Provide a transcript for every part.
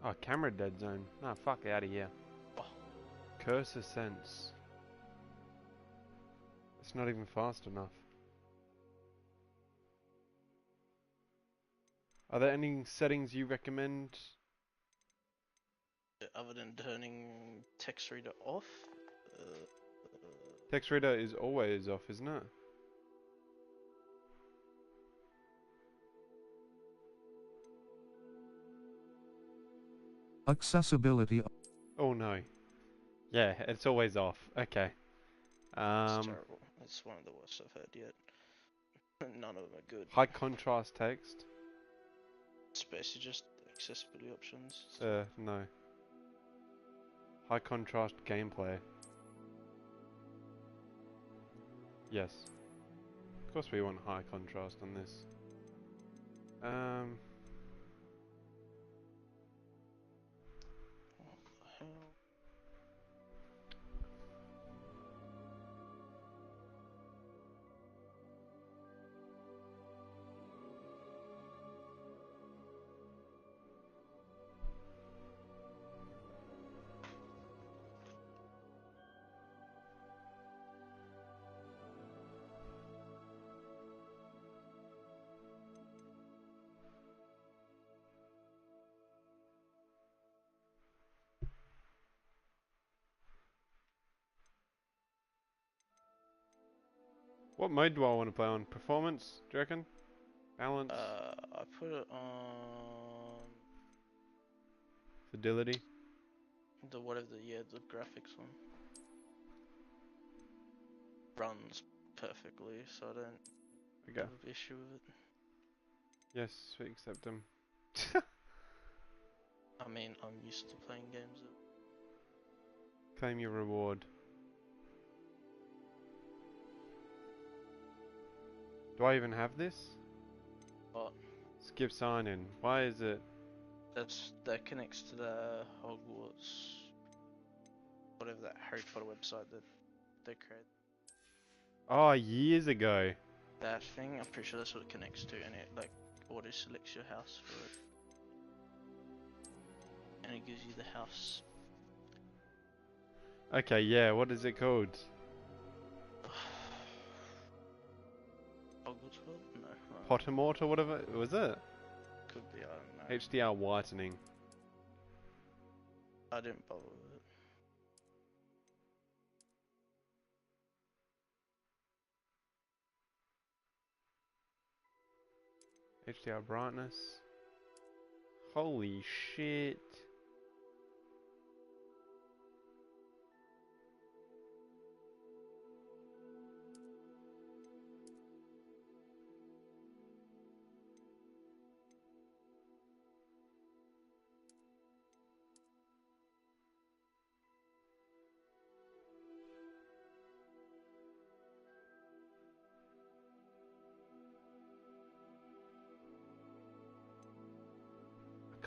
Oh, camera dead zone. Nah, fuck out of here. Oh. Cursor sense. It's not even fast enough. Are there any settings you recommend? Other than turning text reader off? Text reader is always off, isn't it? Accessibility. Oh no. Yeah, it's always off. Okay. It's terrible. It's one of the worst I've heard yet. None of them are good. High contrast text. It's basically just accessibility options. No. High contrast gameplay. Yes. Of course we want high contrast on this. What the hell? What mode do I want to play on? Performance, do you reckon? Balance? I put it on Fidelity? the the graphics one. Runs perfectly, so I don't Okay. have an issue with it. Yes, we accept them. I mean, I'm used to playing games that... Claim your reward. Do I even have this? But Skip sign in. Why is it? that connects to the Hogwarts, whatever that Harry Potter website that they created. Oh, years ago. That thing, I'm pretty sure that's what it connects to, and it like auto selects your house for it, and it gives you the house. Okay, yeah, what is it called? Hogwarts World? No, right. Pottermort or whatever? Was it? Could be, I don't know. HDR whitening. I didn't bother with it. HDR brightness. Holy shit.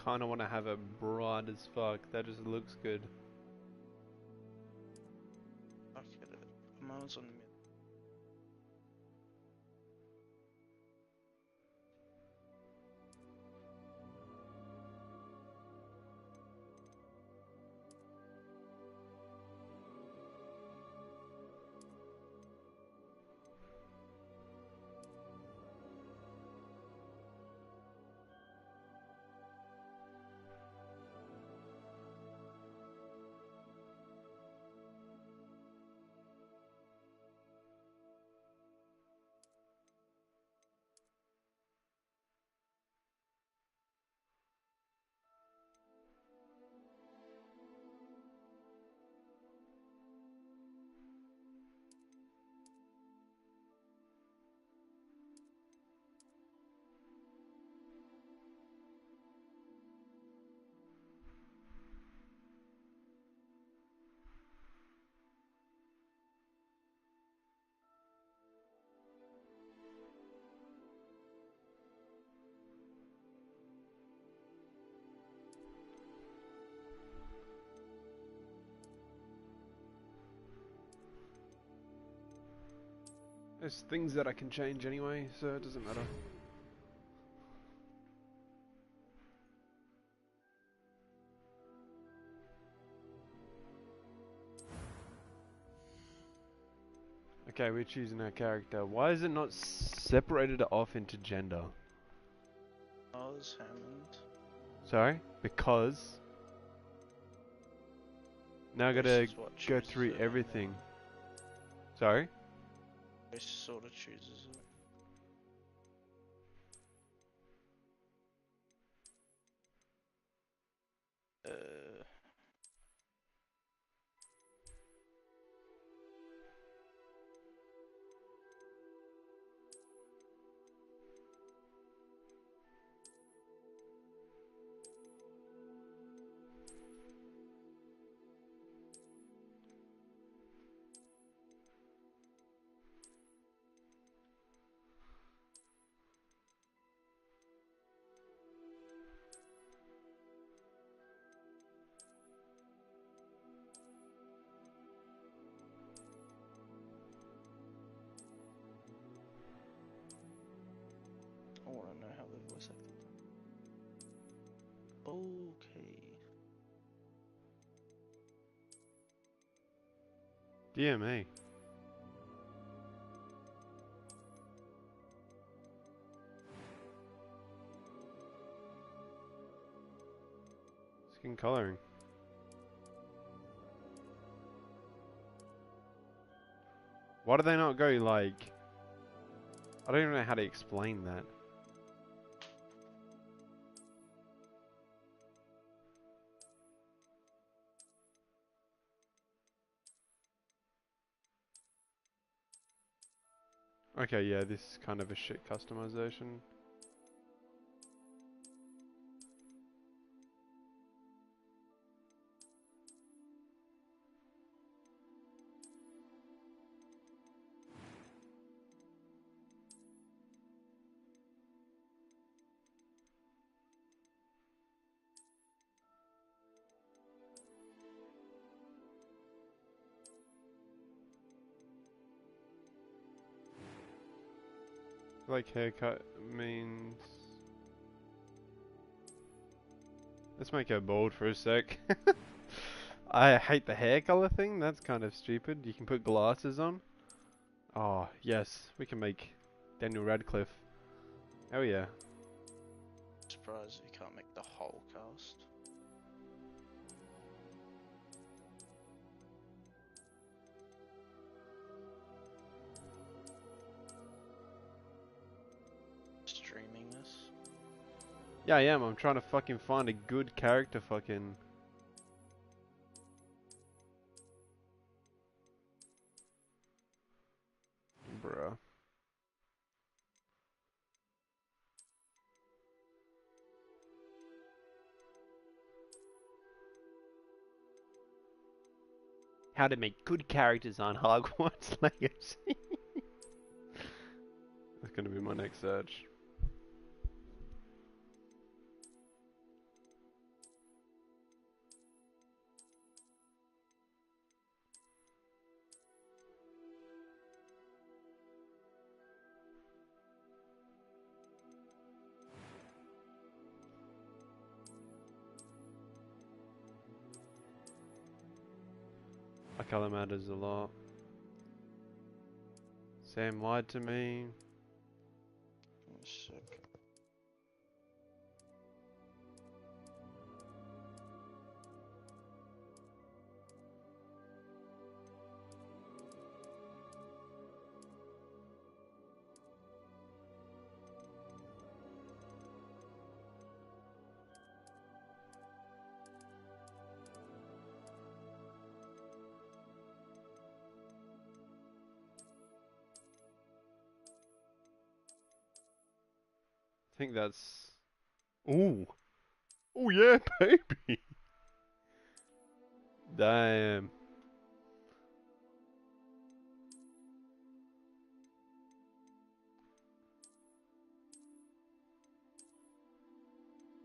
I kinda wanna have it bright as fuck. That just looks good. I get it. Mine's on the mid. There's things that I can change anyway, so it doesn't matter. Okay, we're choosing our character. Why is it not separated off into gender? Oz Hammond. Sorry? Because now I This gotta is what go chooses through it, and everything. then Sorry? this sort of chooses it. I want to know how they voice acted. Okay. Dear me. Skin coloring. Why do they not go like... I don't even know how to explain that. Okay, yeah, this is kind of a shit customization. Like haircut means... Let's make her bald for a sec. I hate the hair color thing, that's kind of stupid. You can put glasses on. Oh, yes, we can make Daniel Radcliffe. Oh yeah. Surprised you can't make the whole cast. Streaming this. Yeah, I am. I'm trying to fucking find a good character fucking... Bruh. How to make good characters on Hogwarts Legacy. That's gonna be my next search. My color matters a lot. Sam lied to me. Give me a sec. I think that's... Ooh. Oh yeah, baby. Damn.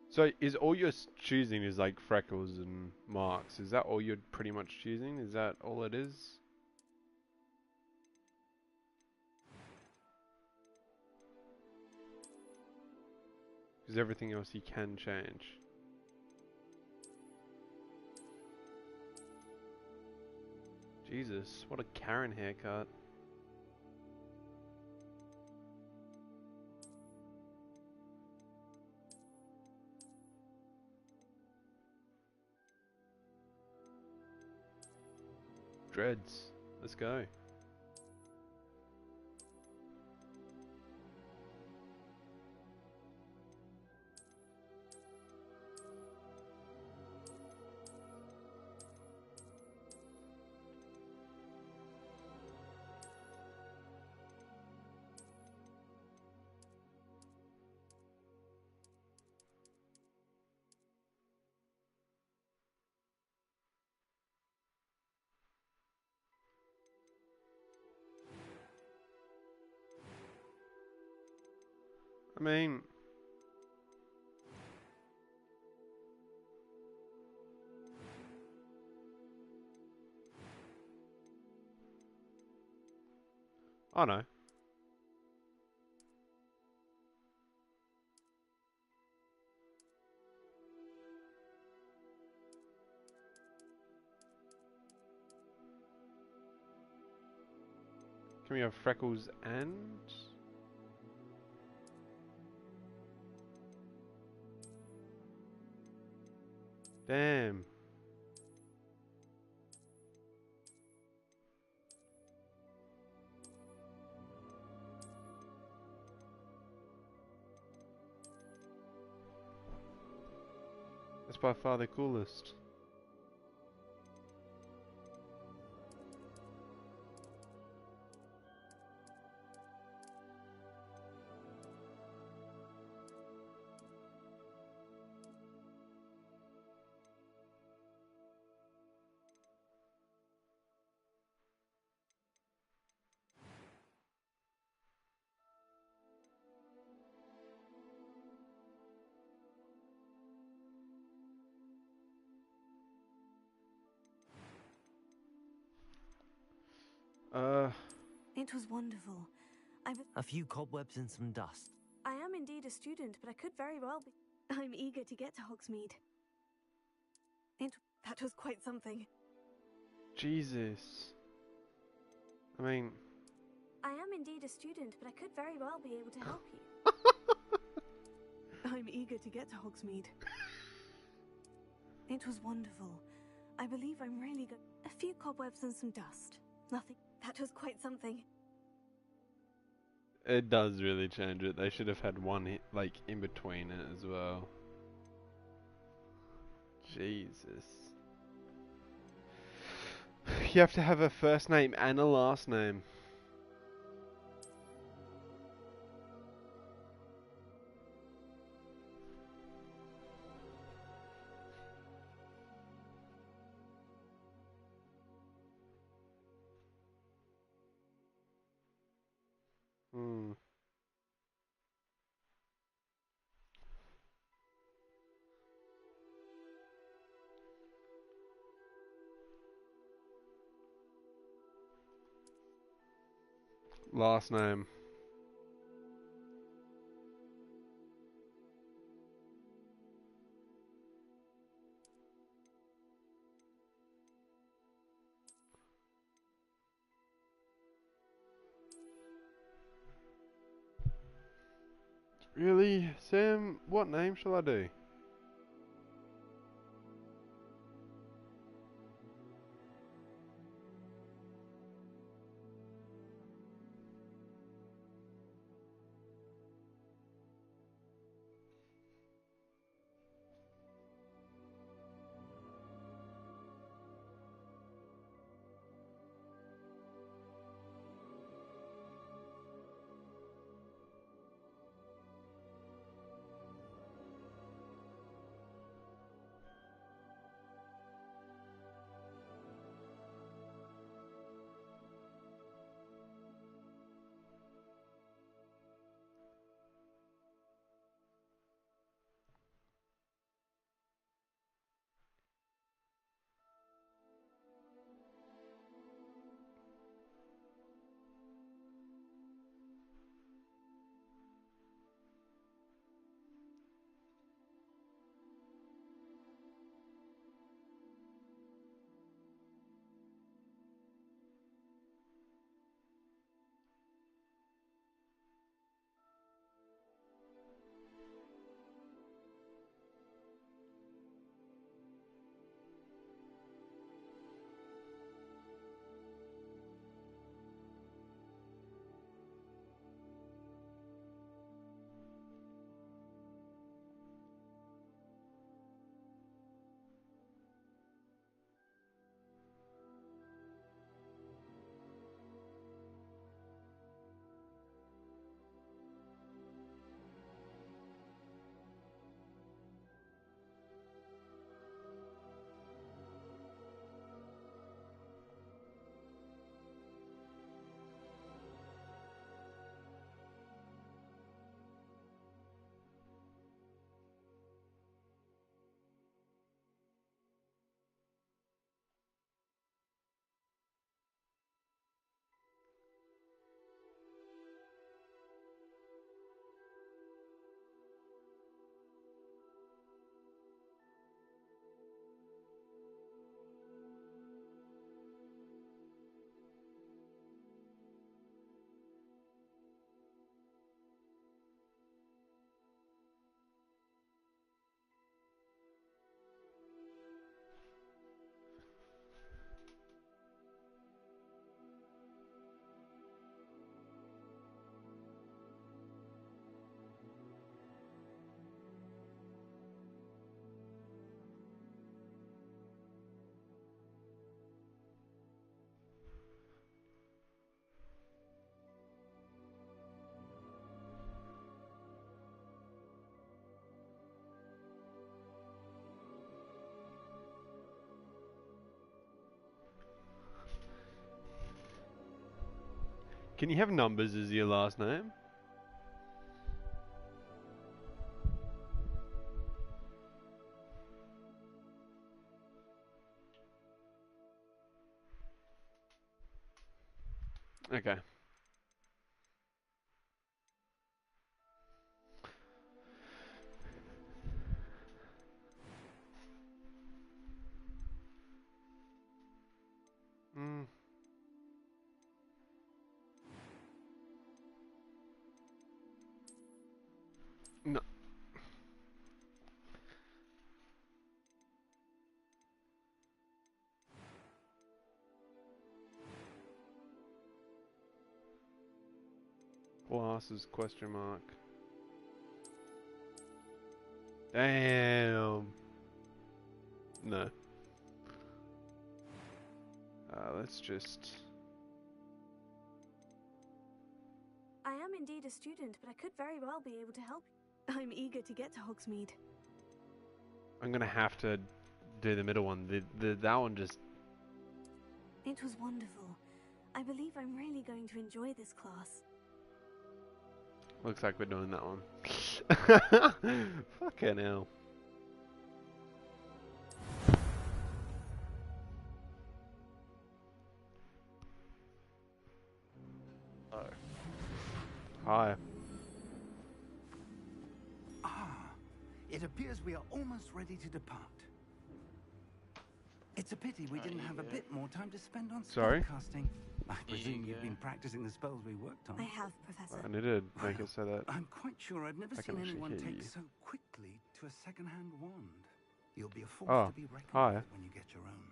So is all you're choosing is like freckles and marks? Is that all you're pretty much choosing? Is that all it is? Because everything else you can change. Jesus, what a Karen haircut. Dreads. Let's go. I mean, I know. Can we have freckles and? Damn. That's by far the coolest. It was wonderful. A few cobwebs and some dust. I am indeed a student, but I could very well be. I'm eager to get to Hogsmeade. That was quite something. Jesus. I mean, I am indeed a student, but I could very well be able to help you. I'm eager to get to Hogsmeade. It was wonderful. I believe I'm really good. A few cobwebs and some dust. Nothing. That was quite something. it does really change it. They should have had one like in between it as well. Jesus. You have to have a first name and a last name. Hmm. Last name. Really, Sam? What name shall I do? Can you have numbers as your last name? Okay. Mm. No. Glasses question mark. Damn. No. Let's just. I am indeed a student, but I could very well be able to help. I'm eager to get to Hogsmeade. I'm gonna have to do the middle one. That one just. It was wonderful. I believe I'm really going to enjoy this class. Looks like we're doing that one. Fucking hell. Oh. Hi. It appears we are almost ready to depart. It's a pity we didn't have a bit more time to spend on spellcasting. I presume you've been practicing the spells we worked on. I have, Professor. And it did make it so that. I'm quite sure I've never I can seen actually anyone hear take you. so quickly to a second-hand wand. You'll be a force Oh, to be reckoned hi. with when you get your own.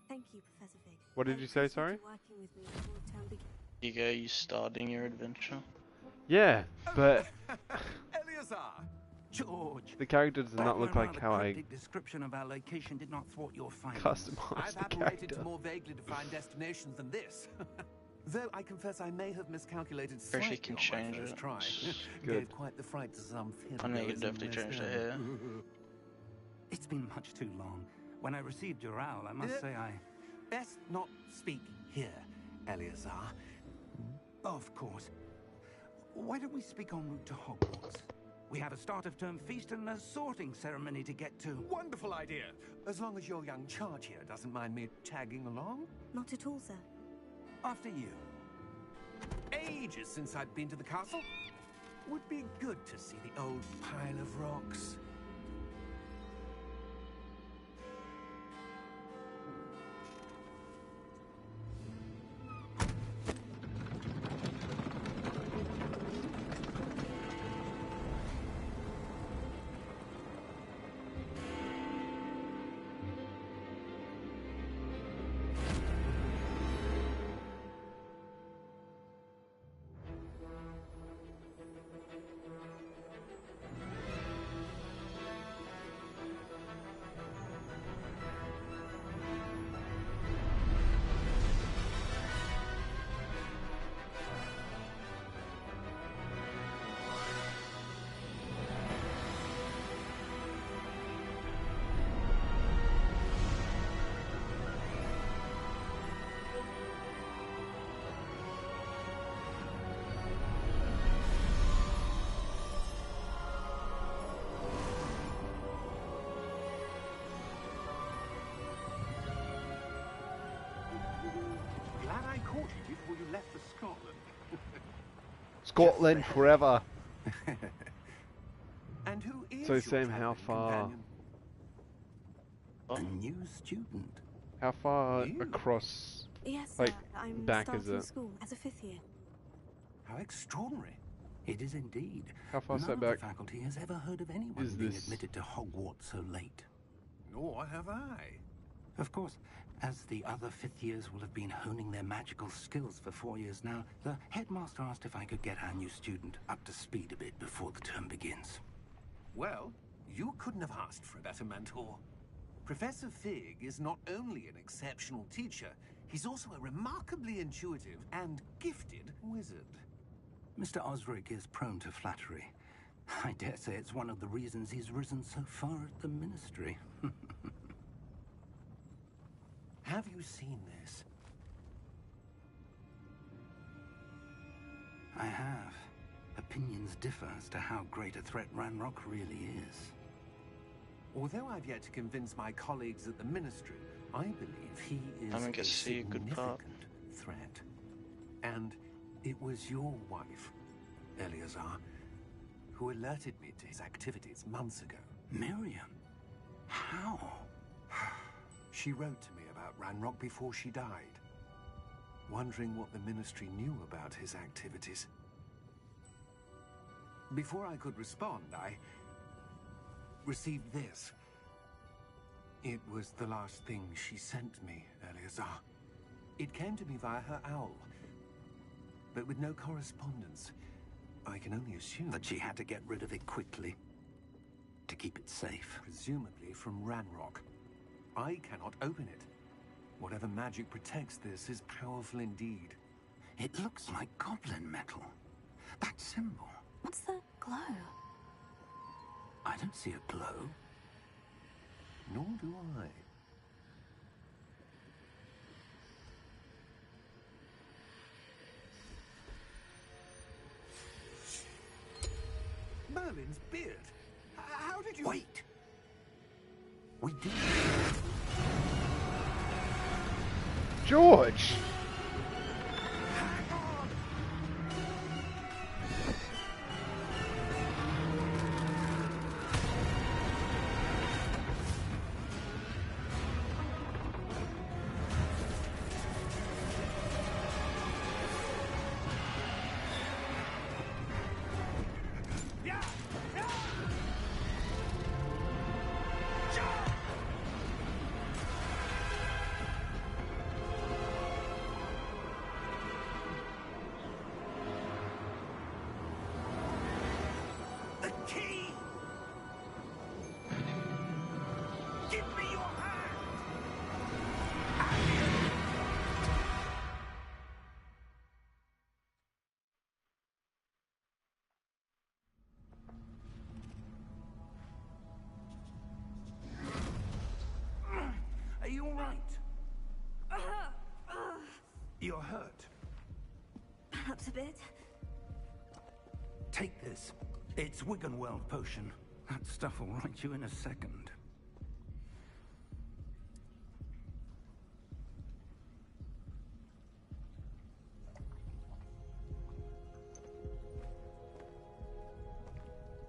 Thank you, Professor Fig. What did you say, sorry? Working with me before term begins. You starting your adventure? Yeah, but Eleazar! George! the character does not look like how I description of our location did not thwart your findings. customized I've the apparated character. to more vaguely defined destinations than this. Though I confess I may have miscalculated Or if slightly you can on change my first it. try. Good. Gave quite the fright to some I know you theatre can definitely goers in change West the hair. End. It's been much too long. When I received your owl, I must say I... Best not speak here, Eleazar. Of course. Why don't we speak en route to Hogwarts? We have a start-of-term feast and a sorting ceremony to get to. Wonderful idea. As long as your young charge here doesn't mind me tagging along. Not at all, sir. After you. Ages since I've been to the castle. Would be good to see the old pile of rocks. Glad I caught you before you left for Scotland. Scotland forever. And who is So your Sam, how travelling far? companion? A new student. How far You? across? Yes, Like, sir. I'm back is starting it? school as a 5th year. How extraordinary. It is indeed. How far None set of back? the faculty has ever heard of anyone is being this? admitted to Hogwarts so late. Nor have I. Of course, as the other 5th years will have been honing their magical skills for 4 years now, the headmaster asked if I could get our new student up to speed a bit before the term begins. Well, you couldn't have asked for a better mentor. Professor Fig is not only an exceptional teacher, he's also a remarkably intuitive and gifted wizard. Mr. Osric is prone to flattery. I dare say it's one of the reasons he's risen so far at the ministry. Have you seen this? opinions differ as to how great a threat Ranrock really is. Although I've yet to convince my colleagues at the Ministry, I believe he is I don't a get to see a good part. significant threat. And it was your wife, Eleazar, who alerted me to his activities months ago. Miriam? How? She wrote to me about Ranrock before she died, wondering what the Ministry knew about his activities. Before I could respond, I received this. It was the last thing she sent me, Eleazar. It came to me via her owl, but with no correspondence. I can only assume That she had to get rid of it quickly to keep it safe. presumably from Ranrock. I cannot open it. Whatever magic protects this is powerful indeed. It looks like goblin metal. That symbol. What's the glow? I don't see a glow. Nor do I. Merlin's beard. How did you... Wait! We did. George! The key! Give me your hand! Are you all right? You're hurt. Perhaps a bit. Take this. It's Wiggenweld potion. That stuff will right you in a second.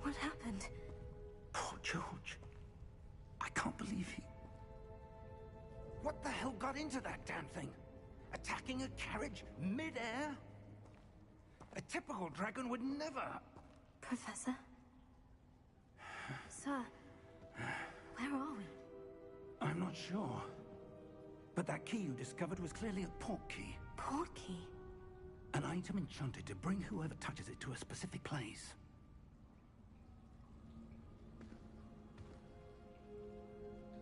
What happened? Poor George. I can't believe he... What the hell got into that damn thing? Attacking a carriage mid-air? A typical dragon would never... Professor? Sir, where are we? I'm not sure. But that key you discovered was clearly a portkey. Portkey? An item enchanted to bring whoever touches it to a specific place.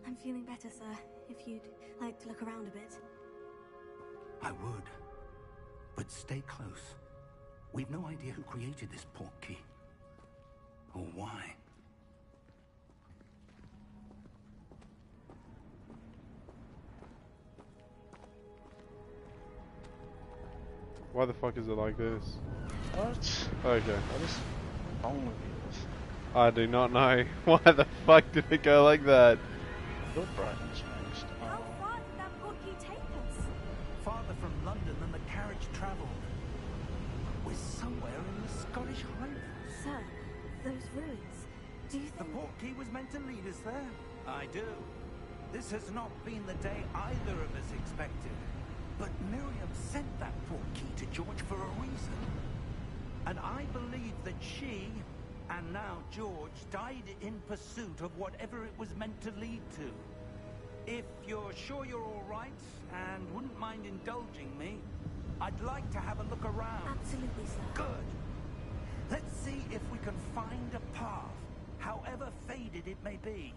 I'm feeling better, sir. If you'd like to look around a bit. I would. But stay close. We've no idea who created this portkey. Or why. Why the fuck is it like this? What? Okay. What is wrong with you? I do not know. Why the fuck did it go like that? Your brightness changed. How far did that portkey take us? Farther from London than the carriage travelled. We're somewhere in the Scottish Highlands. Sir, those ruins. Do you The think... portkey was meant to lead us there. I do. This has not been the day either of us expected. But Miriam sent that portkey to George for a reason. And I believe that she, and now George, died in pursuit of whatever it was meant to lead to. If you're sure you're all right, and wouldn't mind indulging me, I'd like to have a look around. Absolutely, sir. Good. Let's see if we can find a path, however faded it may be.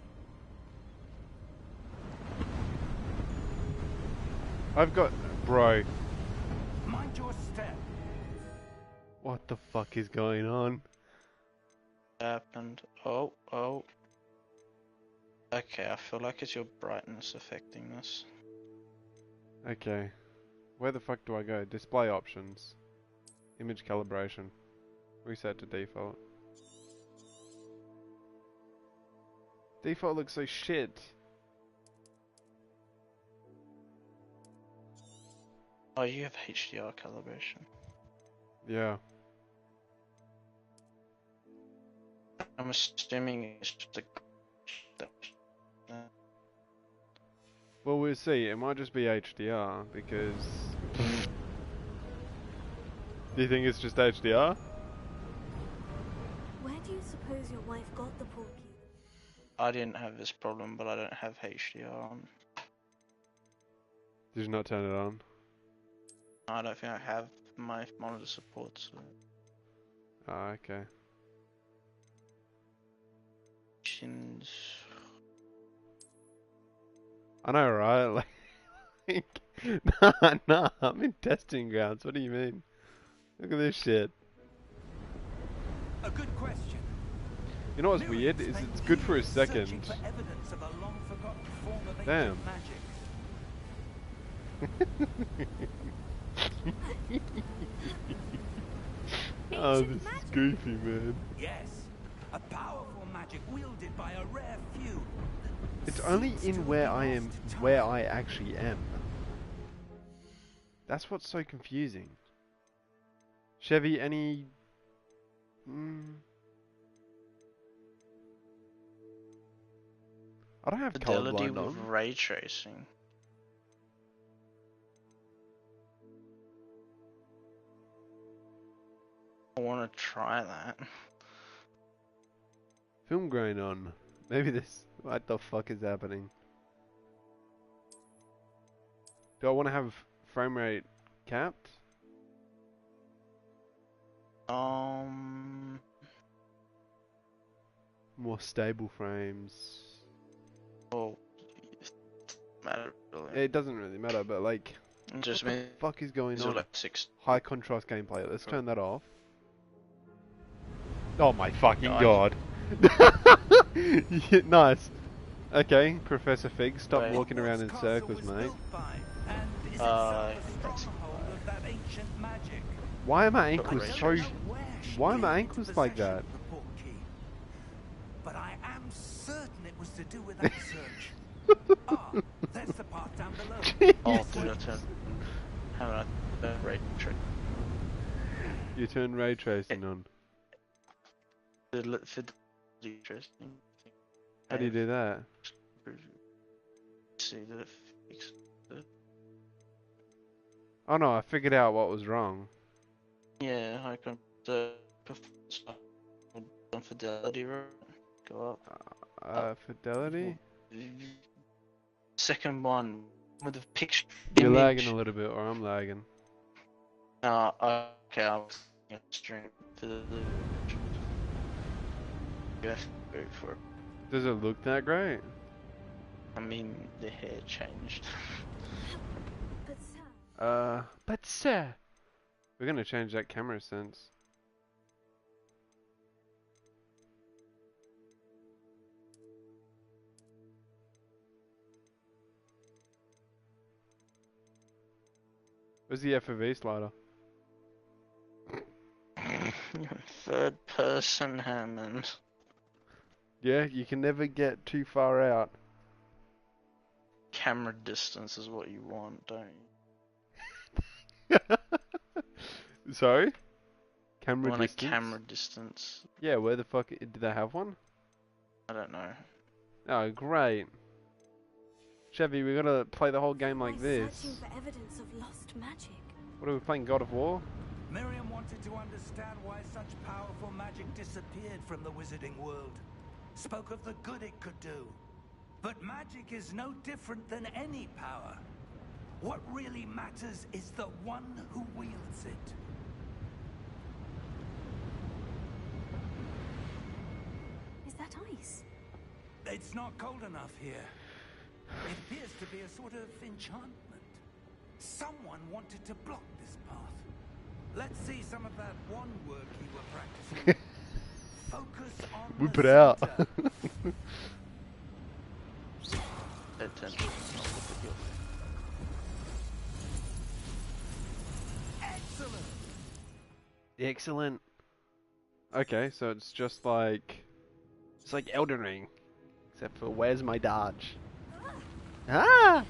I've got... Bro. Mind your step. What the fuck is going on? Happened. Oh, oh. Okay, I feel like it's your brightness affecting this. Okay. Where the fuck do I go? Display options. Image calibration. Reset to default. Default looks so shit. Oh, you have HDR calibration. Yeah. I'm assuming it's just a. Well, we'll see. It might just be HDR because. Do you think it's just HDR? Where do you suppose your wife got the porky? I didn't have this problem, but I don't have HDR on. Did you not turn it on? I don't think I have. My monitor supports it. Ah, okay. Shins. I know, right? Like, nah, I'm in testing grounds. What do you mean? Look at this shit. A good question. You know what's weird? Is it's good for a second. Searching for evidence of a long-forgotten form of Damn. ancient magic. Oh, this is goofy, man. Yes, a powerful magic wielded by a rare few. It's only in where I am, where I actually am. That's what's so confusing. Chevy, any... I don't have Fidelity colorblind with on. ray tracing. I want to try that. Film grain on. Maybe this... What the fuck is happening? Do I want to have frame rate capped? More stable frames. Well, matter really. It doesn't really matter, but like... It just what the means fuck is going on? like 6. High contrast gameplay. Let's turn that off. Oh my fucking God. Yeah, nice. Okay, Professor Fig, stop Wait. walking around in Hogwarts circles, Castle was mate. built by, and is Uh, itself a stronghold of that ancient magic. Why are my I ankles don't so... know where she Why are my gained ankles like possession that? of the portkey, but I am certain it was to do with that search. Ah, there's the path down below. Oh, did I turn? How did I ray trace? You turn ray tracing on. Fidelity tracing. How do you do that? See that it fixed it. Oh no, I figured out what was wrong. Yeah, I can performance on fidelity, right? Go up. Fidelity? Second one with the picture. You're image. lagging a little bit, or I'm lagging. Okay, I was stream for the. Go for it. Does it look that great? I mean, the hair changed. But sir, We're gonna change that camera sense. Where's the FOV slider? Third person Hammond. Yeah, you can never get too far out. Camera distance is what you want, don't you? Sorry? Camera You want distance? a camera distance. Yeah, where the fuck... Did they have one? I don't know. Oh, great. Chevy, we gotta play the whole game like why this. searching for evidence of lost magic? What are we playing, God of War? Miriam wanted to understand why such powerful magic disappeared from the wizarding world. Spoke of the good it could do. But magic is no different than any power. What really matters is the one who wields it. Is that ice? It's not cold enough here. It appears to be a sort of enchantment. Someone wanted to block this path. Let's see some of that one work you were practicing. Focus on Whip the it out. center. Attention. Excellent. Excellent. Okay, so it's just like... It's like Elden Ring. Except for where's my dodge? Ah!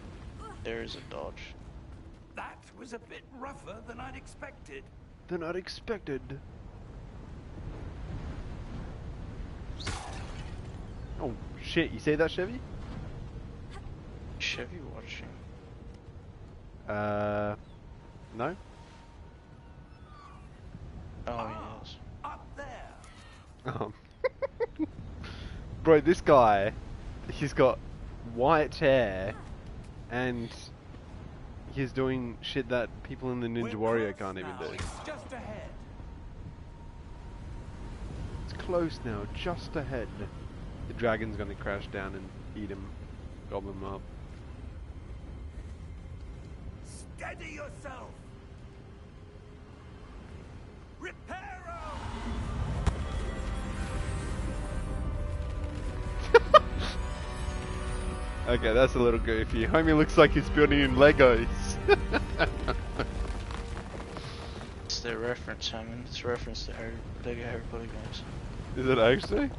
There is a dodge. That was a bit rougher than I'd expected. Than not expected. Oh shit, you see that, Chevy? Chevy watching. No? Oh yes. Up there. Um, bro, this guy, he's got white hair, and he's doing shit that people in the Ninja We're Warrior close can't even now. do. It's just ahead. It's close now, just ahead. The dragon's gonna crash down and eat him, gobble him up. Steady yourself. Reparo. Okay, that's a little goofy. Homie looks like he's building in Legos. It's their reference, Simon. It's a reference to Lego Harry Potter games. Is it actually?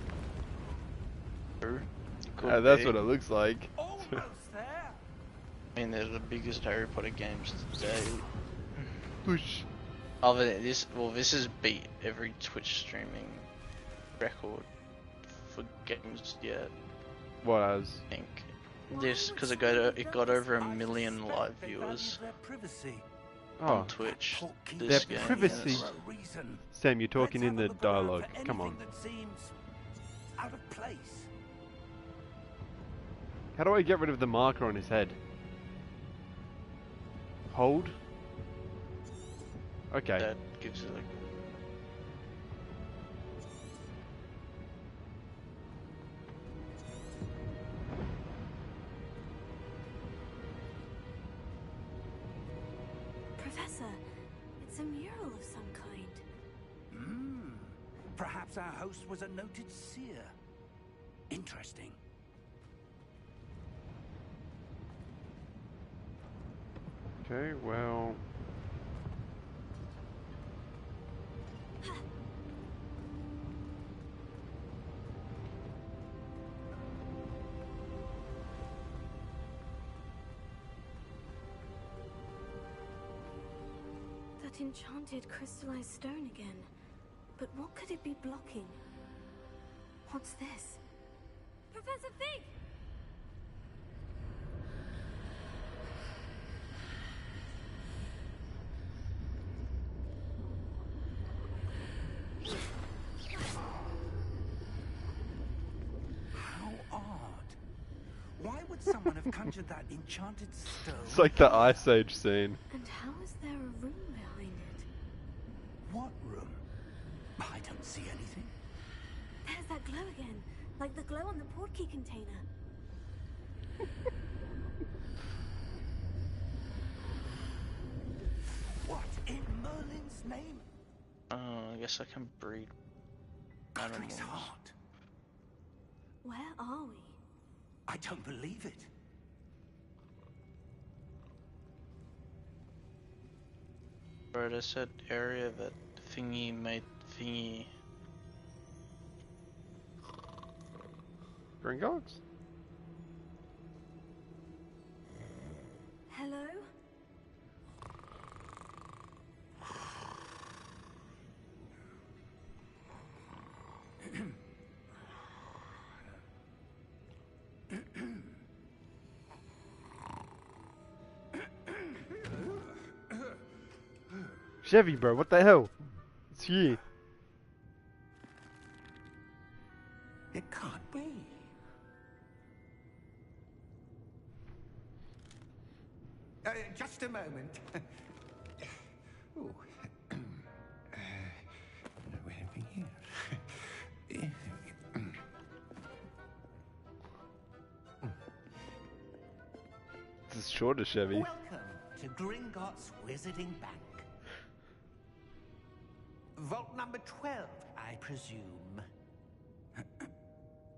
True. It could That's be. what it looks like. Almost there. I mean, they're the biggest Harry Potter games today. Push. Other than this, well, this has beat every Twitch streaming record for games yet. What as? I think this because it got over 1 million live viewers Their privacy. Oh, on Twitch. Their This game. privacy. yes. For a reason. Sam, you're talking Let's in have a the look around dialogue. for Come on. anything that seems out of place. How do I get rid of the marker on his head? Hold? Okay. That gives it like. Professor, it's a mural of some kind. Hmm. Perhaps our host was a noted seer. Interesting. Okay, well... That enchanted crystallized stone again. But what could it be blocking? What's this? Professor Fig! How odd. Why would someone have conjured that enchanted stone? It's like the Ice Age scene. And how is there a room behind it? What room? I don't see anything. There's that glow again, like the glow on the portkey container. What in Merlin's name? I guess I can breed animals. Godric's heart. Where are we? I don't believe it. Right, I said area that thingy made thingy. Gringotts? Hello? Chevy, bro, what the hell? It's you. It can't be. Just a moment. Ooh. Where are we here? This is shorter, Chevy. Welcome to Gringotts Wizarding Bank. Vault number 12, I presume.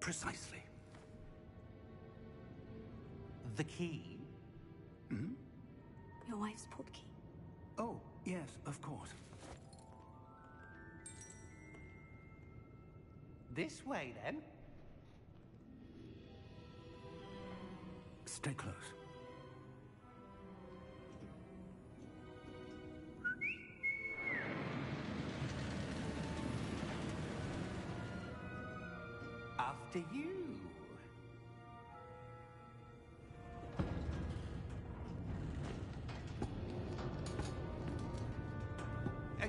Precisely. The key? Hmm? Your wife's portkey. Oh, yes, of course. This way, then. Stay close. After you.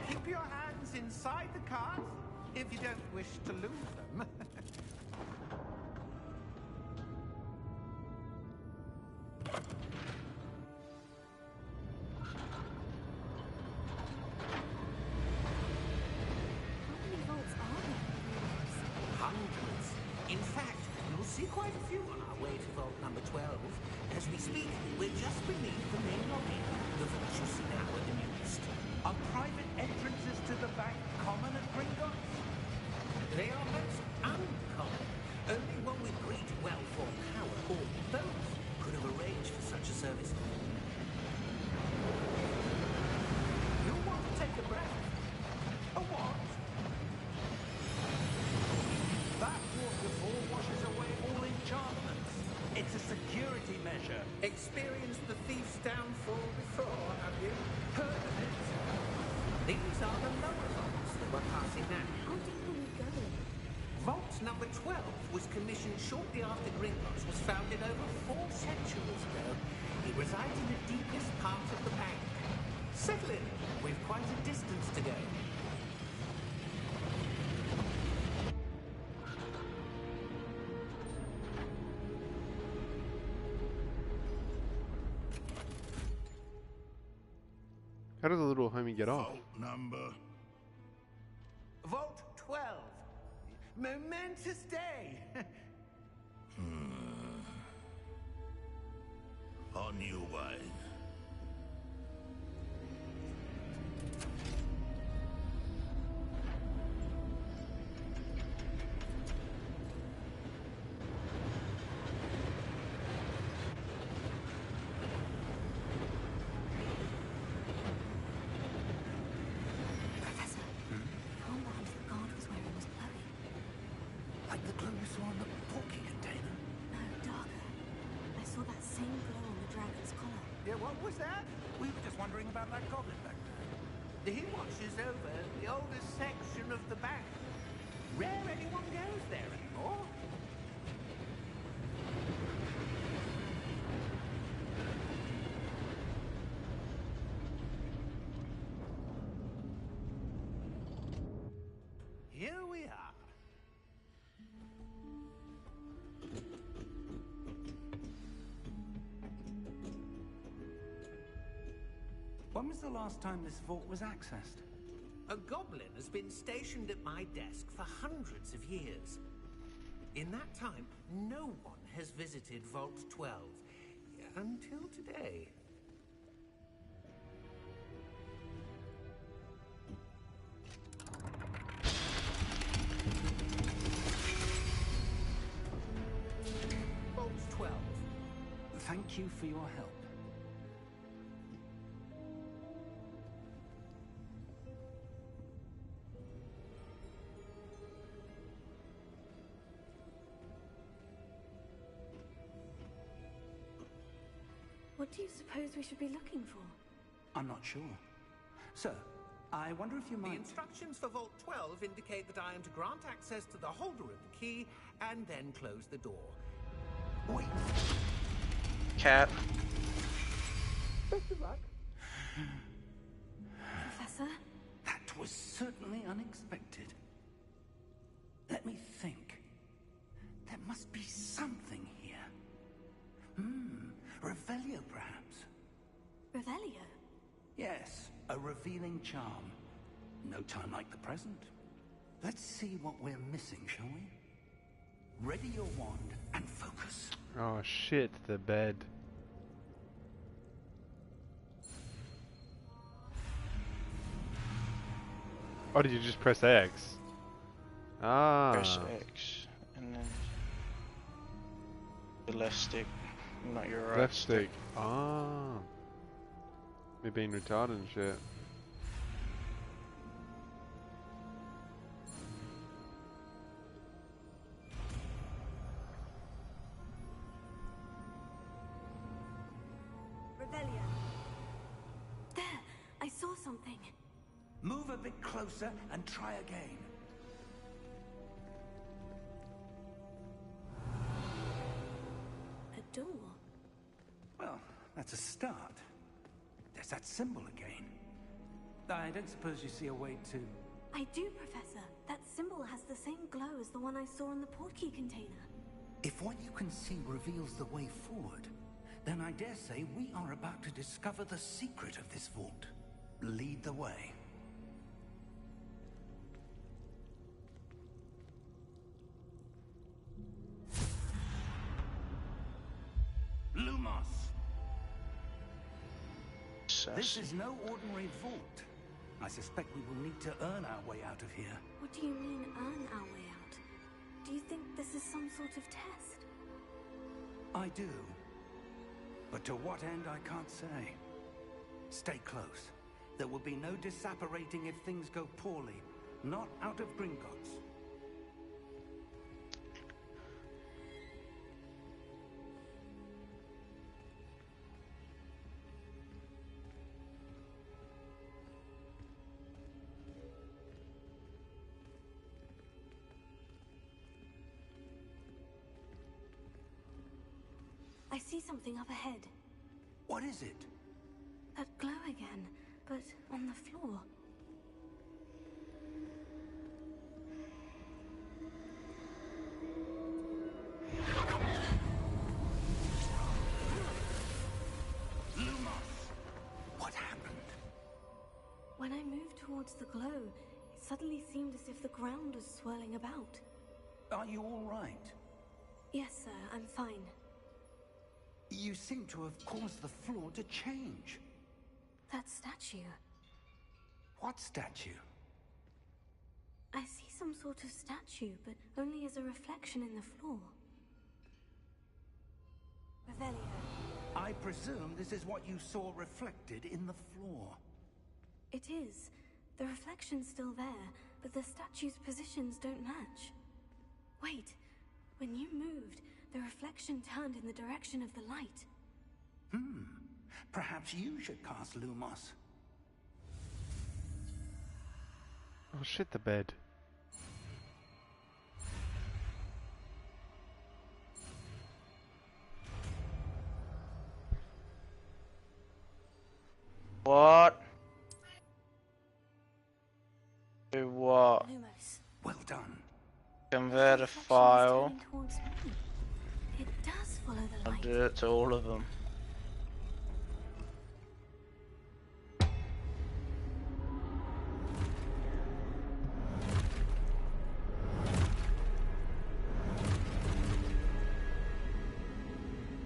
Keep your hands inside the cart if you don't wish to lose them. How many vaults are there? Hundreds. In fact, you'll see quite a few on our way to vault number 12. As we speak, we're just beneath the main lobby. The vaults you see now are the newest. Are private entrances to the bank common at Gringotts? They are most uncommon. Only one with great wealth or power, or both, could have arranged for such a service. You'll want to take a breath. A what? That waterfall washes away all enchantments. It's a security measure. Experienced the thief's downfall before, have you? Heard of it? These are the lower vaults that we're passing now. How deep are we going? Vault number 12 was commissioned shortly after Gringotts was founded over 4 centuries ago. It resides in the deepest part of the bank. Settle in. We've quite a distance to go. How does the little homie get off? Vault number. Vault 12. Momentous day. On your way. Professor, the armband the guard was wearing was glowing. Like the glow you saw in the porky container. No, darker. I saw that same glow on the dragon's collar. Yeah, what was that? We were just wondering about that goblin back there. He watches over the oldest section of the bank. Rare anyone goes there anymore. Here we are. When was the last time this vault was accessed? A goblin has been stationed at my desk for hundreds of years. In that time, no one has visited Vault 12. Until today. Vault 12. Thank you for your help. What do you suppose we should be looking for? I'm not sure. Sir, I wonder if you The might... instructions for Vault 12 indicate that I am to grant access to the holder of the key and then close the door. Wait. Cat. Best of luck. Professor? That was certainly unexpected. Let me think. There must be something here. Revelio, perhaps. Revelio? Yes, a revealing charm. No time like the present. Let's see what we're missing, shall we? Ready your wand and focus. Oh shit, the bed. Oh, did you just press X? Ah. Press X and then the left stick, not your right Left stick. Ah. Me being retarded and shit. something. Move a bit closer and try again. A door. Well, that's a start. There's that symbol again. I don't suppose you see a way to... I do, Professor. That symbol has the same glow as the one I saw in the portkey container. If what you can see reveals the way forward, then I dare say we are about to discover the secret of this vault. Lead the way. Lumos! This is no ordinary vault. I suspect we will need to earn our way out of here. What do you mean, earn our way out? Do you think this is some sort of test? I do. But to what end, I can't say. Stay close. There will be no disapparating if things go poorly. Not out of Gringotts. I see something up ahead. What is it? That glow again, but on the floor. Lumos! What happened? When I moved towards the glow, it suddenly seemed as if the ground was swirling about. Are you all right? Yes, sir, I'm fine. You seem to have caused the floor to change. That statue. What statue? I see some sort of statue, but only as a reflection in the floor. Revelio. I presume this is what you saw reflected in the floor. It is. The reflection's still there, but the statue's positions don't match. Wait, when you moved, the reflection turned in the direction of the light. Perhaps you should cast Lumos. Oh shit, the bed. What? Do what? Lumos. Well done. Convert a The reflection is file. turning towards me. It does follow the I'll light. do it to all of them.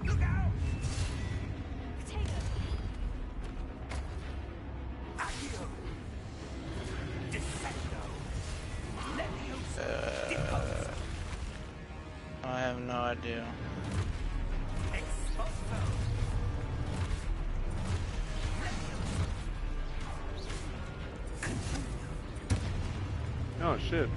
Look out! Potato. Accio! Descendo! Levioso! Deposo! I have no idea. Exposto! Oh shit.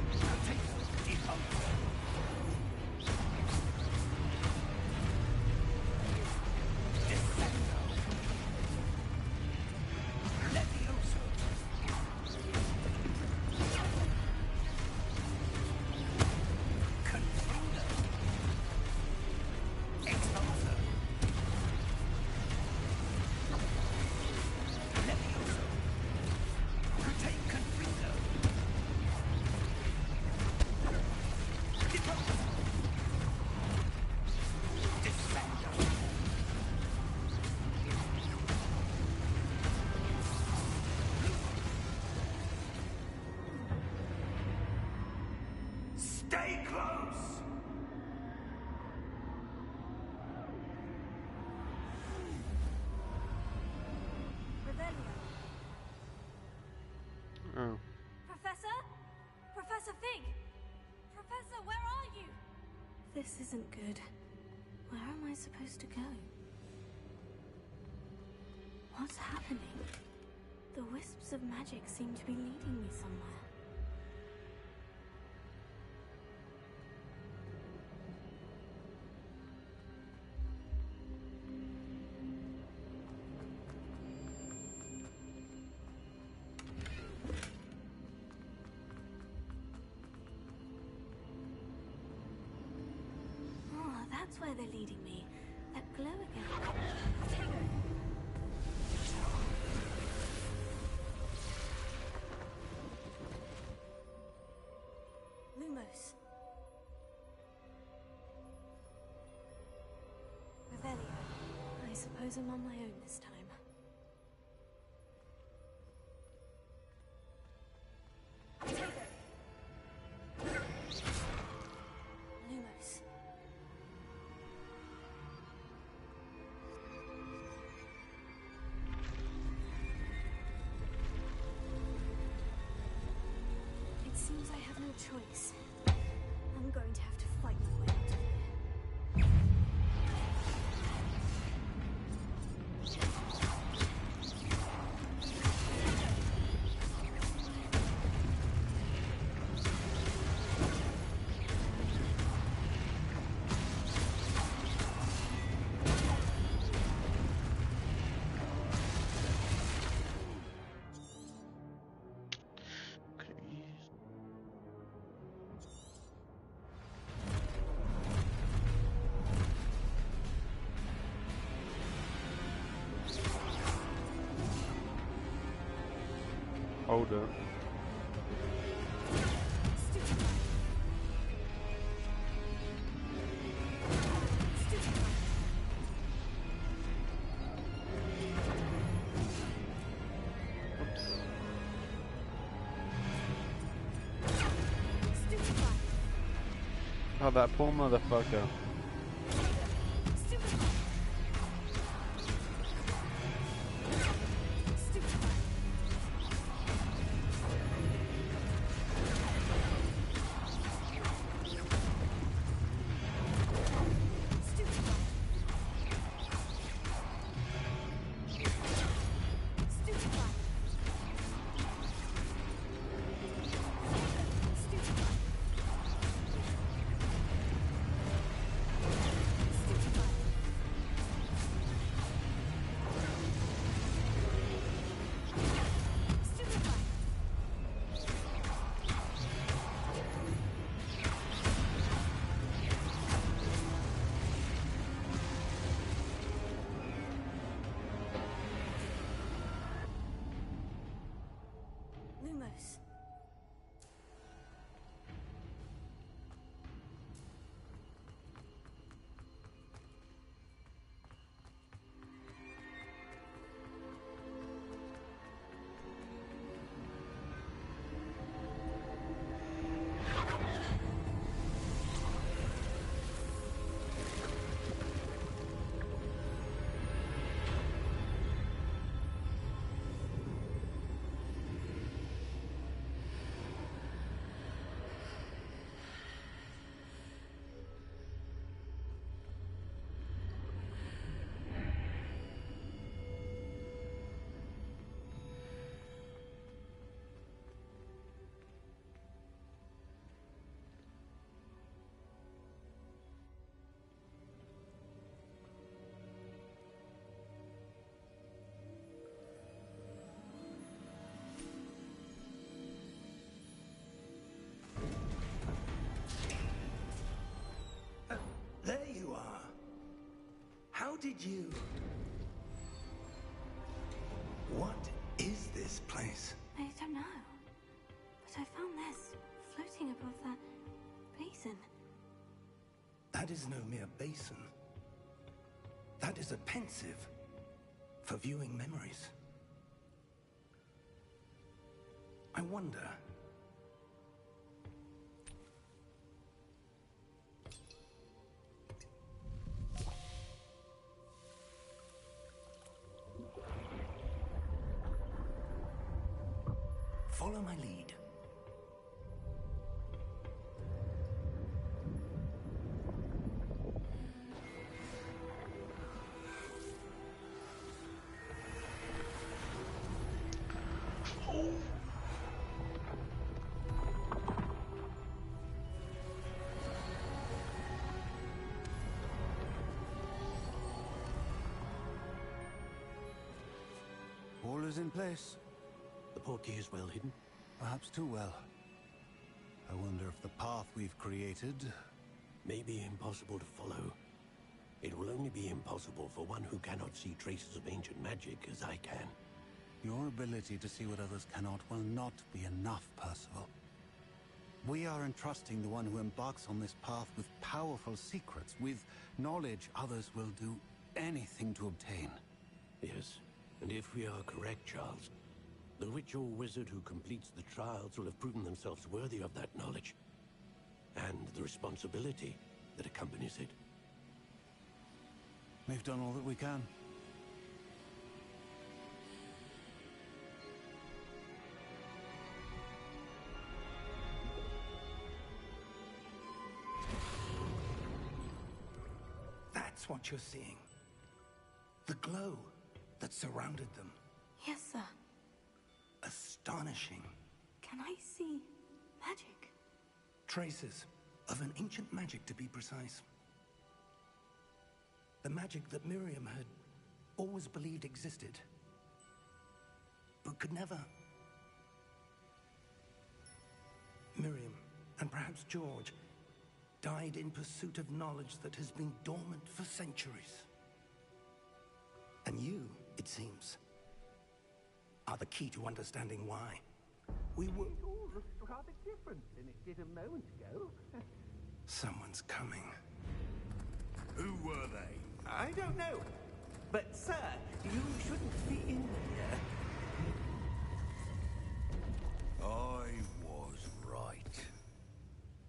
Stay close! Revelio. Oh. Professor? Professor Fig! Professor, where are you? This isn't good. Where am I supposed to go? What's happening? The wisps of magic seem to be leading me somewhere. that's where they're leading me. That glow again. Lumos. Revelio. I suppose I'm on my own this time. Lumos. It seems I have no choice. I'm going to have to fight my way out of here. Hold up. Oh, that poor motherfucker. Lumos. There you are. How did you... What is this place? I don't know. But I found this floating above that basin. That is no mere basin. That is a pensive for viewing memories. I wonder... Follow my lead. All is in place. The portkey is well hidden. Perhaps too well. I wonder if the path we've created... May be impossible to follow. It will only be impossible for one who cannot see traces of ancient magic as I can. Your ability to see what others cannot will not be enough, Percival. We are entrusting the one who embarks on this path with powerful secrets, with knowledge others will do anything to obtain. Yes, and if we are correct, Charles, the witch or wizard who completes the trials will have proven themselves worthy of that knowledge, and the responsibility that accompanies it. We've done all that we can. That's what you're seeing. The glow that surrounded them. Yes, sir. Astonishing. Can I see magic? Traces of an ancient magic, to be precise. The magic that Miriam had always believed existed, but could never. Miriam, and perhaps George, died in pursuit of knowledge that has been dormant for centuries. And you, it seems, are the key to understanding why. We were... It all looks rather different than it did a moment ago. Someone's coming. Who were they? I don't know. But, sir, you shouldn't be in here. I was right.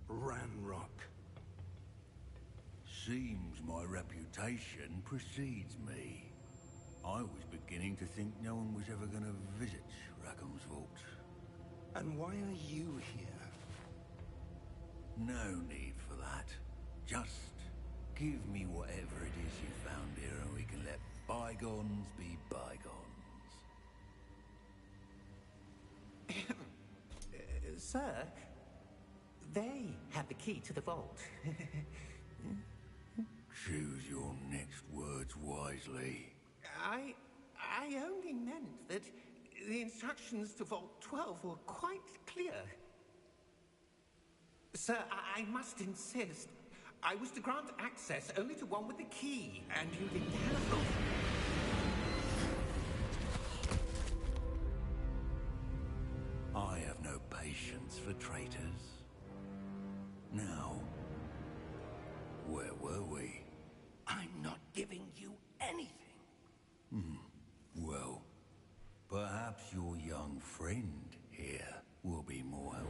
Ranrock. Seems my reputation precedes me. I was beginning to think no one was ever going to visit Rackham's vault. And why are you here? No need for that. Just give me whatever it is you found here and we can let bygones be bygones. Sir, they have the key to the vault. Choose your next words wisely. I only meant that the instructions to Vault 12 were quite clear. Sir, I must insist. I was to grant access only to one with the key, and you didn't have them. I have no patience for traitors. Now, where were we? I'm not giving you anything. Well, perhaps your young friend here will be more helpful.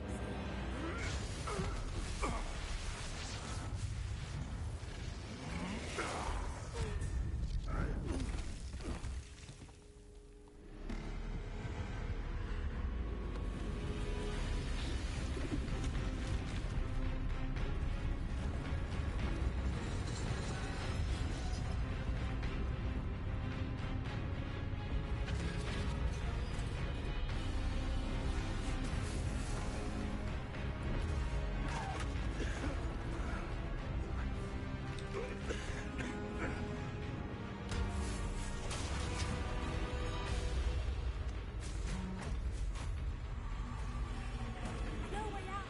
No way out!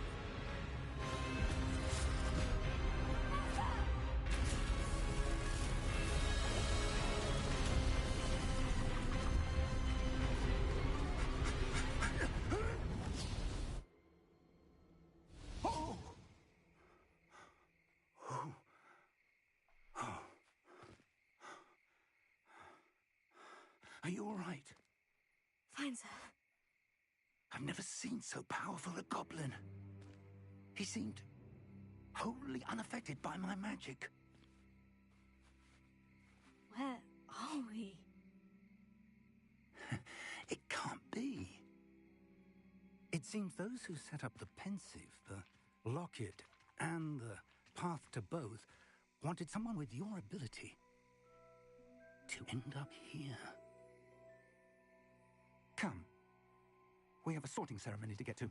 Are you all right? Fine, sir. I've never seen so powerful a goblin. He seemed wholly unaffected by my magic. Where are we? It can't be. It seems those who set up the pensive, the locket, and the path to both wanted someone with your ability to end up here. Come. We have a sorting ceremony to get to.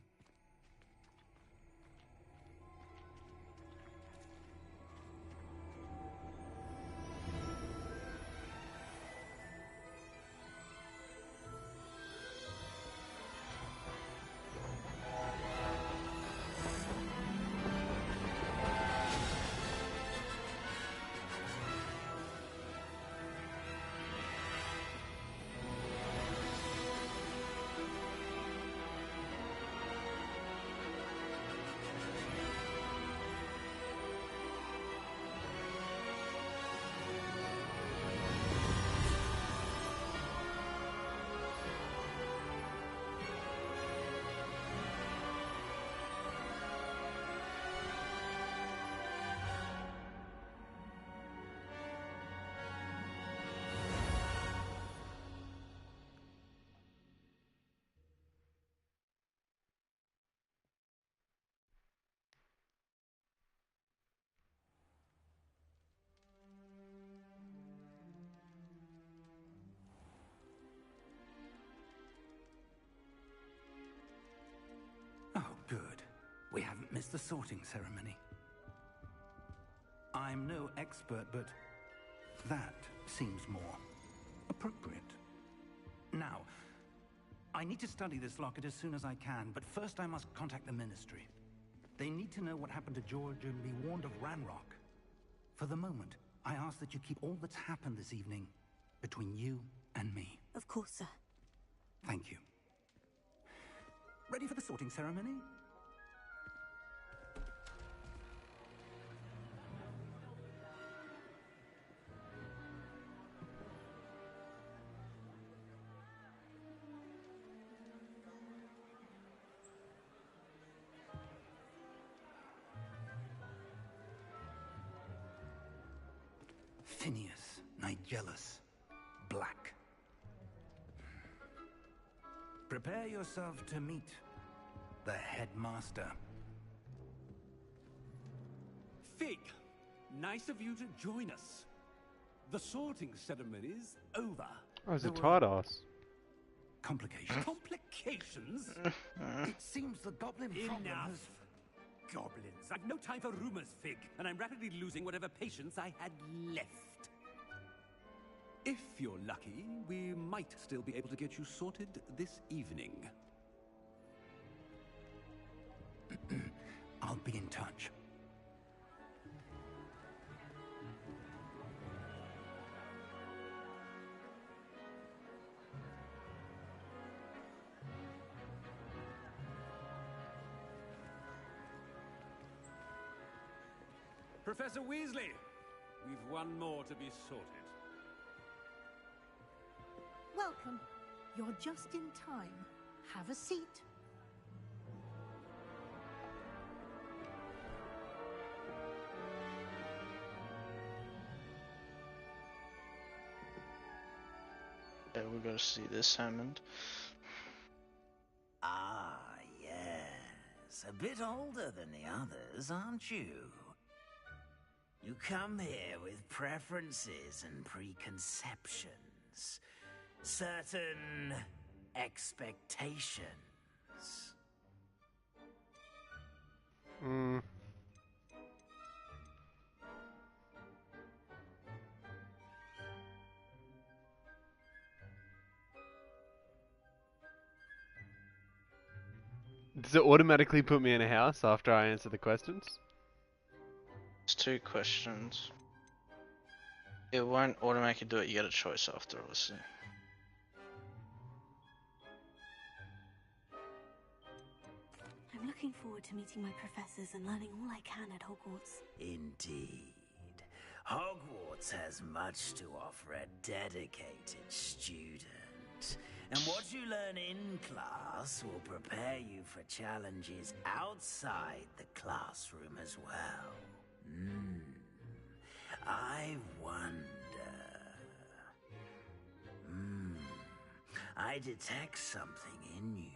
shouldn't miss the sorting ceremony. I'm no expert, but that seems more appropriate. Now, I need to study this locket as soon as I can, but first I must contact the Ministry. They need to know what happened to George and be warned of Ranrock. For the moment, I ask that you keep all that's happened this evening between you and me. Of course, sir. Thank you. Ready for the sorting ceremony? Phineas, Nigellus, Black. Prepare yourself to meet the headmaster. Fig, nice of you to join us. The sorting ceremony's over. Oh, it's a There tight ass. Complications. Complications? It seems the goblin problem Enough. has... Goblins. I've no time for rumors, Fig, and I'm rapidly losing whatever patience I had left. If you're lucky, we might still be able to get you sorted this evening. I'll be in touch. Professor Weasley, we've one more to be sorted. Welcome. You're just in time. Have a seat. Yeah, we've got to see this, Hammond. Ah, yes. A bit older than the others, aren't you? You come here with preferences and preconceptions. Certain expectations. Does it automatically put me in a house after I answer the questions? It's 2 questions. It won't automatically do it, you get a choice after, obviously. I'm looking forward to meeting my professors and learning all I can at Hogwarts. Indeed. Hogwarts has much to offer a dedicated student. And what you learn in class will prepare you for challenges outside the classroom as well. I wonder... I detect something in you.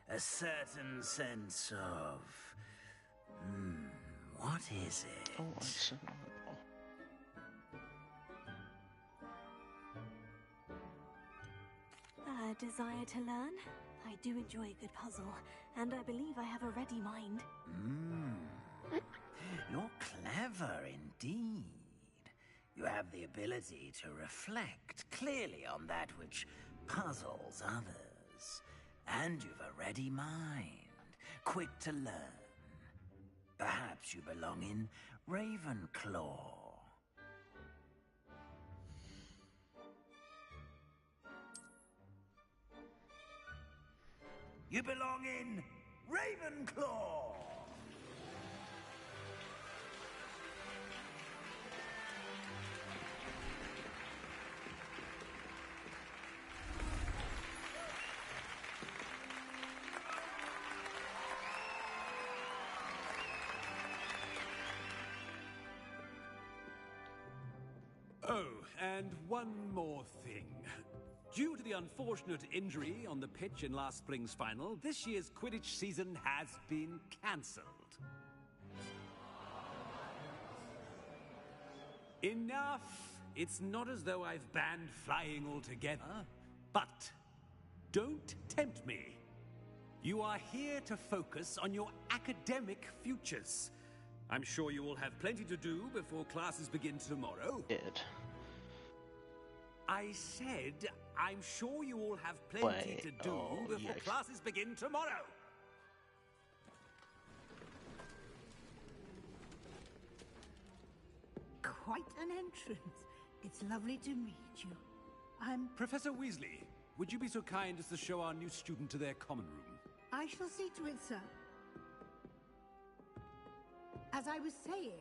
A certain sense of... what is it? Oh, I see. A desire to learn? I do enjoy a good puzzle, and I believe I have a ready mind. You're clever indeed. You have the ability to reflect clearly on that which puzzles others. And you've a ready mind, quick to learn. Perhaps you belong in Ravenclaw. You belong in Ravenclaw! Oh, and one more thing. Due to the unfortunate injury on the pitch in last spring's final, this year's Quidditch season has been cancelled. Enough! It's not as though I've banned flying altogether, but don't tempt me. You are here to focus on your academic futures. I'm sure you all have plenty to do before classes begin tomorrow. Did. I said, I'm sure you all have plenty to do before classes begin tomorrow. Quite an entrance. It's lovely to meet you. I'm... Professor Weasley, would you be so kind as to show our new student to their common room? I shall see to it, sir. As I was saying,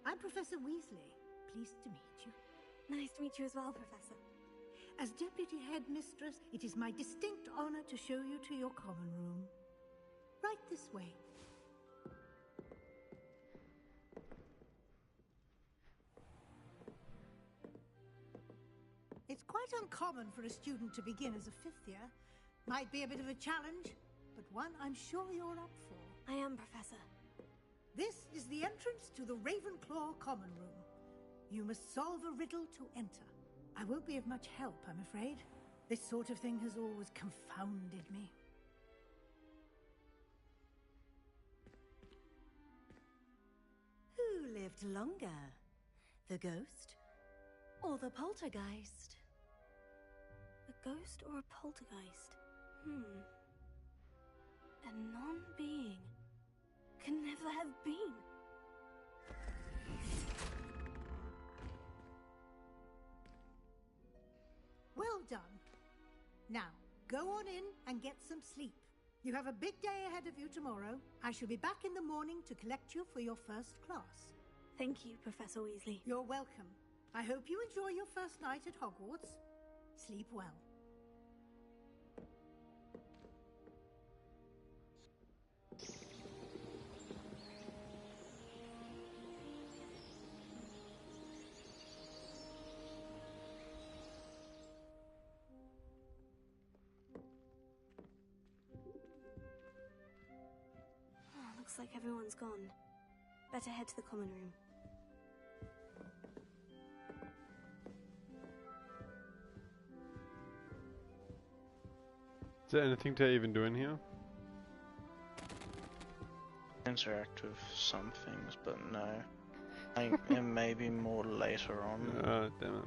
I'm Professor Weasley. Pleased to meet you. Nice to meet you as well, Professor. As Deputy Headmistress, it is my distinct honor to show you to your common room. Right this way. It's quite uncommon for a student to begin as a fifth year. Might be a bit of a challenge, but one I'm sure you're up for. I am, Professor. This is the entrance to the Ravenclaw common room. You must solve a riddle to enter. I won't be of much help, I'm afraid. This sort of thing has always confounded me. Who lived longer? The ghost or the poltergeist? A ghost or a poltergeist? A non-being can never have been. Well done. Now, go on in and get some sleep. You have a big day ahead of you tomorrow. I shall be back in the morning to collect you for your first class. Thank you, Professor Weasley. You're welcome. I hope you enjoy your first night at Hogwarts. Sleep well. Looks like everyone's gone. Better head to the common room. Is there anything to even do in here? Interact with some things, but no. I think it may be more later on. Oh, damn it.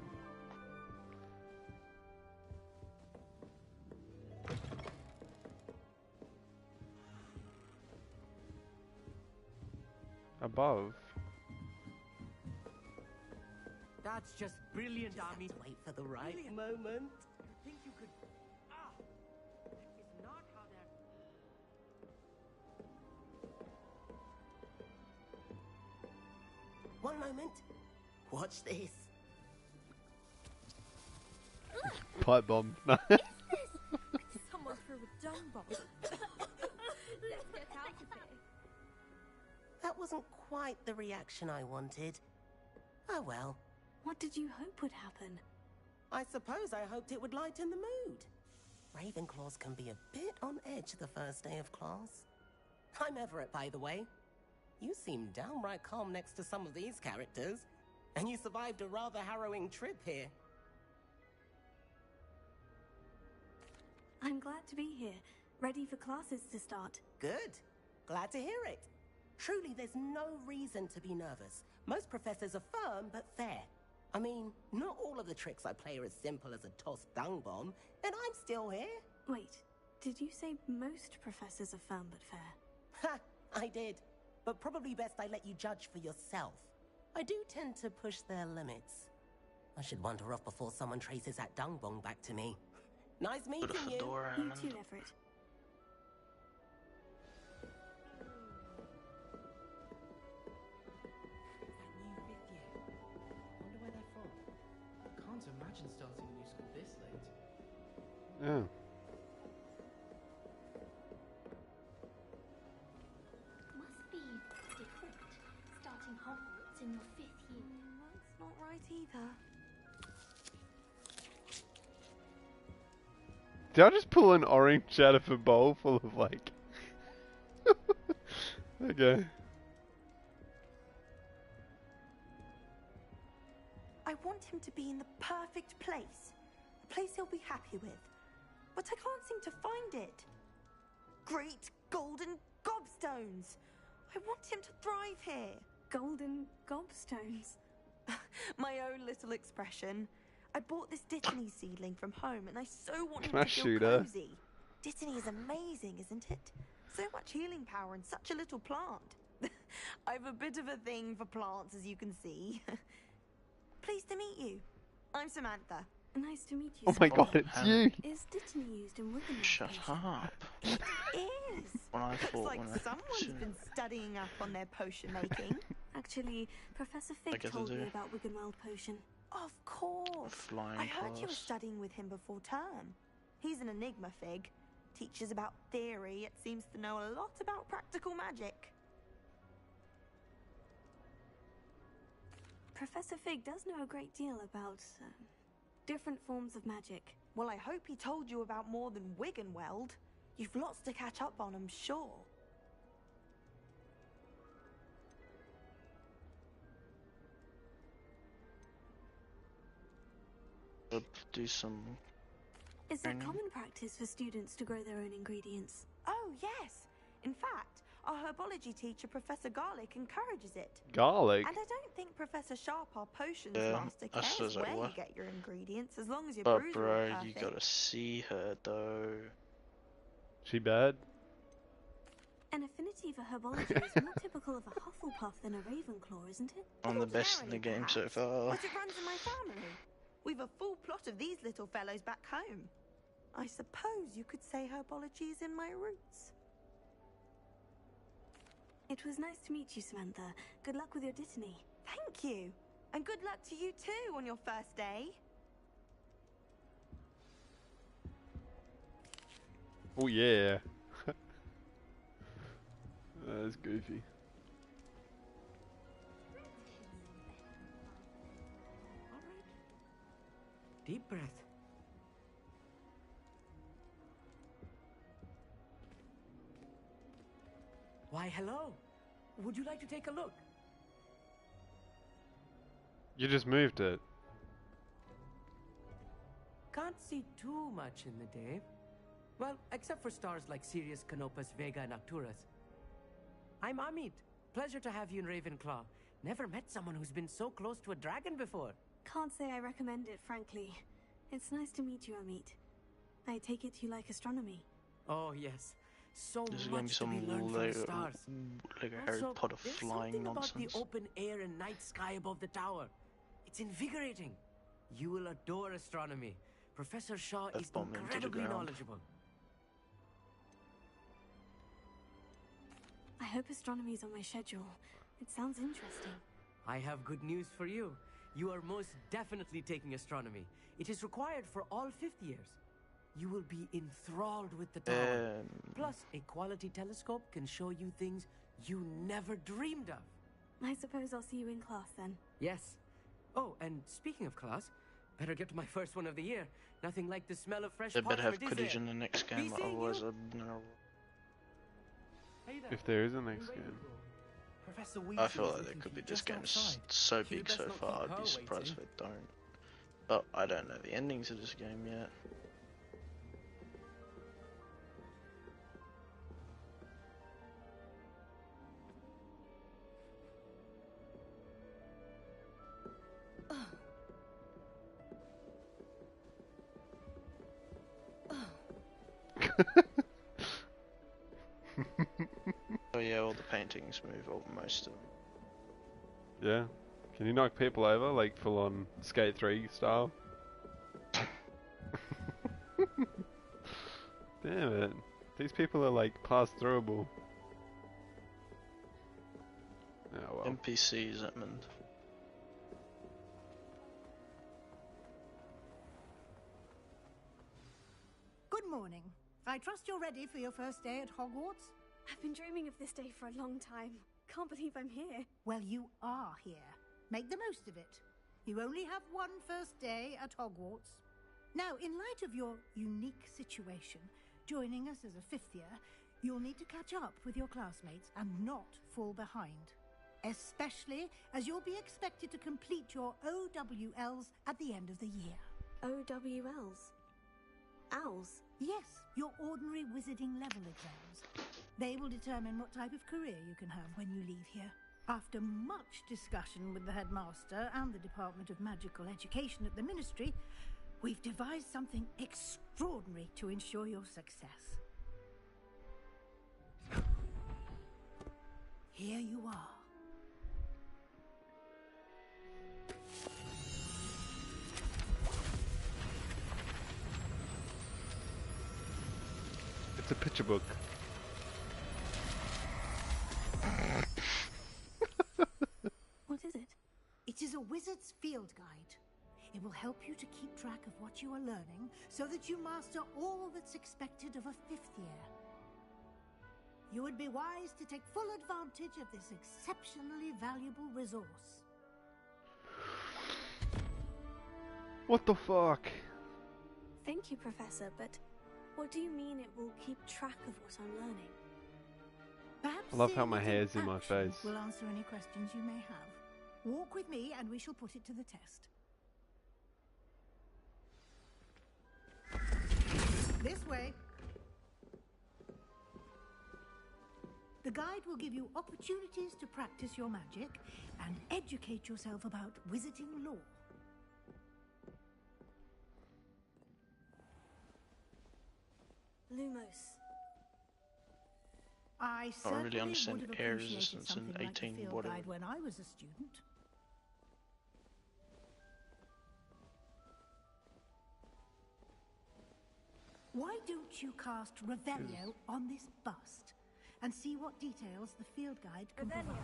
Above. That's just brilliant, Army. Wait for the right moment. Think you could? That is not how that. One moment. Watch this. Pipe bomb. Someone threw a dung bomb. Let's get out of here. That wasn't quite the reaction I wanted. Oh well. What did you hope would happen? I suppose I hoped it would lighten the mood. Ravenclaws can be a bit on edge the first day of class. I'm Everett, by the way. You seem downright calm next to some of these characters, and you survived a rather harrowing trip here. I'm glad to be here, ready for classes to start. Good. Glad to hear it. Truly, there's no reason to be nervous. Most professors are firm but fair. I mean, not all of the tricks I play are as simple as a tossed dung bomb, and I'm still here. Wait, did you say most professors are firm but fair? Ha! I did. But probably best I let you judge for yourself. I do tend to push their limits. I should wander off before someone traces that dung bomb back to me. Nice meeting you. You too, Everett. Imagine starting a new school this late. Yeah. Must be different, starting Hogwarts in your 5th year. That's not right either. Did I just pull an orange out of a bowl full of like... Okay. I want him to be in the perfect place. A place he'll be happy with. But I can't seem to find it. great golden gobstones. I want him to thrive here. Golden gobstones? My own little expression. I bought this Dittany seedling from home and I so want him Can I to feel shoot her? cozy. Dittany is amazing, isn't it? So much healing power in such a little plant. I've a bit of a thing for plants, as you can see. Pleased to meet you. I'm Samantha. Nice to meet you. Oh my god, it's you! Is Dittany used in Wiggenweld? Shut up. It is. When I Looks thought like when I someone's been studying up on their potion making. Actually, Professor I Fig guess I told me do. about Wiggenweld potion. Of course. Flying I heard you were class. studying with him before term. He's an enigma, Fig. Teaches about theory, yet seems to know a lot about practical magic. Professor Fig does know a great deal about different forms of magic. Well, I hope he told you about more than Wiggenweld. You've lots to catch up on, I'm sure. Do some. Is it training. common practice for students to grow their own ingredients? Oh, yes. In fact, our herbology teacher, Professor Garlic, encourages it. Garlic? And I don't think Professor Sharp, our potions Yeah, master, I cares suppose where I you were. get your ingredients, as long as your But brews bro, are you perfect. gotta see her though. She bad? An affinity for herbology is more typical of a Hufflepuff than a Ravenclaw, isn't it? I'm the best in the game so far. But it runs in my family. We've a full plot of these little fellows back home. I suppose you could say herbology is in my roots. It was nice to meet you, Samantha. Good luck with your Dittany. Thank you. And good luck to you too on your first day. Oh yeah. That's goofy. Deep breath. Why, hello. Would you like to take a look? You just moved it. Can't see too much in the day. Well, except for stars like Sirius, Canopus, Vega, and Arcturus. I'm Amit. Pleasure to have you in Ravenclaw. Never met someone who's been so close to a dragon before. Can't say I recommend it, frankly. It's nice to meet you, Amit. I take it you like astronomy. Oh, yes. So This is gonna be much to be some learned from Lego, the stars. Lego Harry Also, Potter there's flying something nonsense. about the open air and night sky above the tower. It's invigorating. You will adore astronomy. Professor Shaw is bomb into the incredibly ground. knowledgeable. I hope astronomy's on my schedule. It sounds interesting. I have good news for you. You are most definitely taking astronomy. It is required for all fifth years. You will be enthralled with the tower. Plus, a quality telescope can show you things you never dreamed of. I suppose I'll see you in class then. Yes. Oh, and speaking of class, better get to my first one of the year. Nothing like the smell of fresh They better have parchment, is Quidditch there? in the next Be game, seeing otherwise you. I'm gonna. Hey there. If there is a next game. Professor I feel Weasley is like there looking could for be you this just game is outside. so You'd big best so not far, keep I'd be her surprised if waiting. it don't. But I don't know the endings of this game yet. Oh yeah, all the paintings move, or most of them. Yeah. Can you knock people over, like full on Skate 3 style? Damn it. These people are like pass-throwable. Oh well. NPCs, Edmund. Good morning. I trust you're ready for your first day at Hogwarts? I've been dreaming of this day for a long time. Can't believe I'm here. Well, you are here. Make the most of it. You only have one first day at Hogwarts. Now, in light of your unique situation, joining us as a fifth year, you'll need to catch up with your classmates and not fall behind. Especially as you'll be expected to complete your OWLs at the end of the year. OWLs? Owls? Yes, your ordinary wizarding level exams. They will determine what type of career you can have when you leave here. After much discussion with the headmaster and the Department of Magical Education at the Ministry, we've devised something extraordinary to ensure your success. Here you are. It's a picture book. What is it? It is a wizard's field guide. It will help you to keep track of what you are learning so that you master all that's expected of a 5th year. You would be wise to take full advantage of this exceptionally valuable resource. What the fuck? Thank you, Professor, but what do you mean it will keep track of what I'm learning? Perhaps I love how seeing my it hair's in my action face. will answer any questions you may have. Walk with me and we shall put it to the test. This way. The guide will give you opportunities to practice your magic and educate yourself about wizarding lore. Lumos. I Not certainly really understand would have air appreciated resistance in something like 18 the field whatever. guide when I was a student. Why don't you cast Revelio on this bust and see what details the field guide can provide?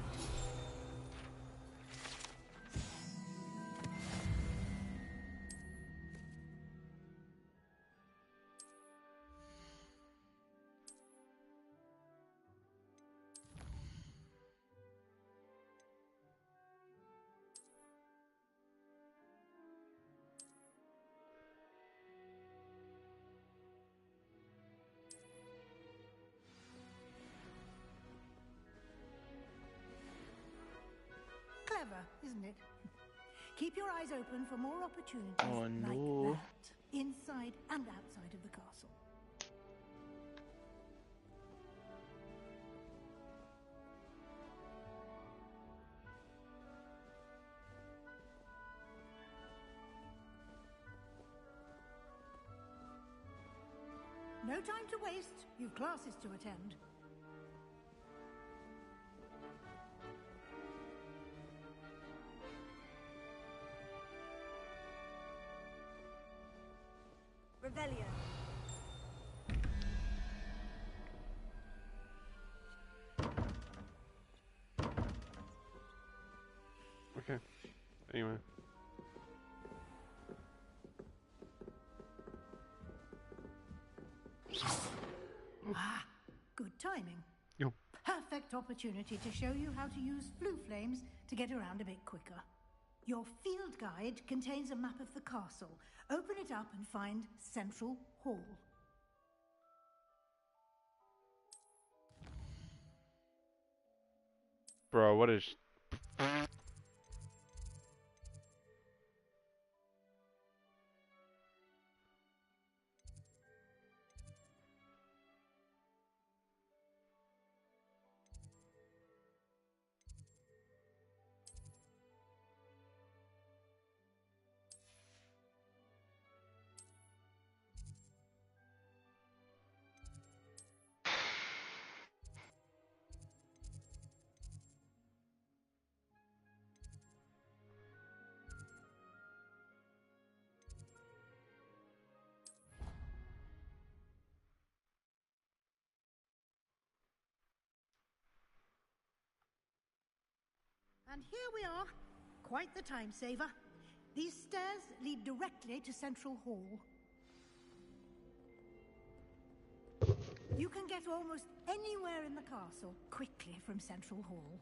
Clever, isn't it? Keep your eyes open for more opportunities like that, inside and outside of the castle. No time to waste. You've classes to attend. Revelio. Okay. Anyway. Ah, good timing. Yo. Perfect opportunity to show you how to use flue flames to get around a bit quicker. Your field guide contains a map of the castle. Open it up and find Central Hall. Bro, what is... And here we are. Quite the time saver. These stairs lead directly to Central Hall. You can get almost anywhere in the castle quickly from Central Hall.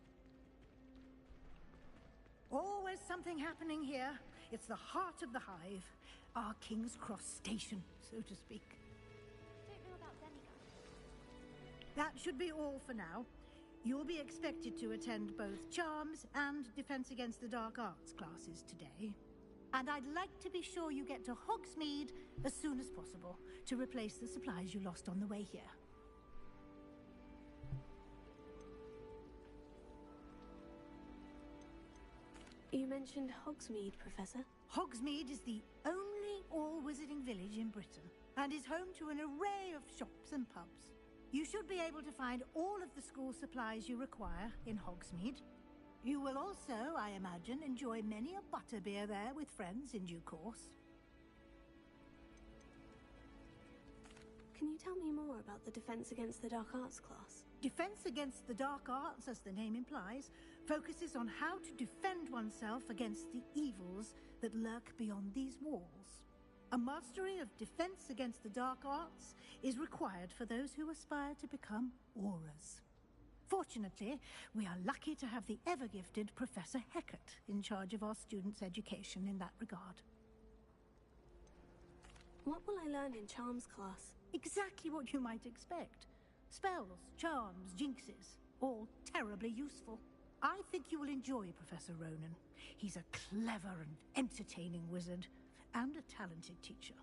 Always something happening here. It's the heart of the hive. Our King's Cross station, so to speak. Don't know about demigods. That should be all for now. You'll be expected to attend both Charms and Defense Against the Dark Arts classes today. And I'd like to be sure you get to Hogsmeade as soon as possible to replace the supplies you lost on the way here. You mentioned Hogsmeade, Professor. Hogsmeade is the only all-wizarding village in Britain and is home to an array of shops and pubs. You should be able to find all of the school supplies you require in Hogsmeade. You will also, I imagine, enjoy many a butterbeer there with friends in due course. Can you tell me more about the Defense Against the Dark Arts class? Defense Against the Dark Arts, as the name implies, focuses on how to defend oneself against the evils that lurk beyond these walls. A mastery of Defense Against the Dark Arts is required for those who aspire to become Aurors. Fortunately, we are lucky to have the ever-gifted Professor Hecat in charge of our students' education in that regard. What will I learn in Charms class? Exactly what you might expect. Spells, charms, jinxes, all terribly useful. I think you will enjoy Professor Ronan. He's a clever and entertaining wizard, and a talented teacher.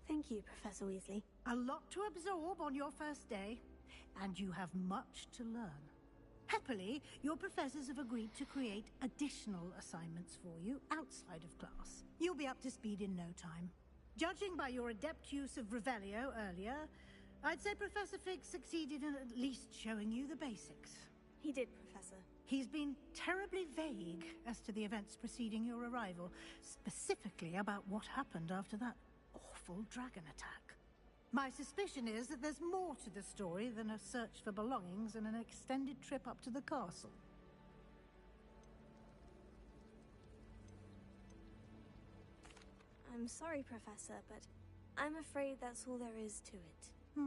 Thank you, Professor Weasley. A lot to absorb on your first day, and you have much to learn. Happily, your professors have agreed to create additional assignments for you outside of class. You'll be up to speed in no time. Judging by your adept use of Revelio earlier, I'd say Professor Fig succeeded in at least showing you the basics. He did, Professor. He's been terribly vague as to the events preceding your arrival, specifically about what happened after that awful dragon attack. My suspicion is that there's more to the story than a search for belongings and an extended trip up to the castle. I'm sorry, Professor, but I'm afraid that's all there is to it.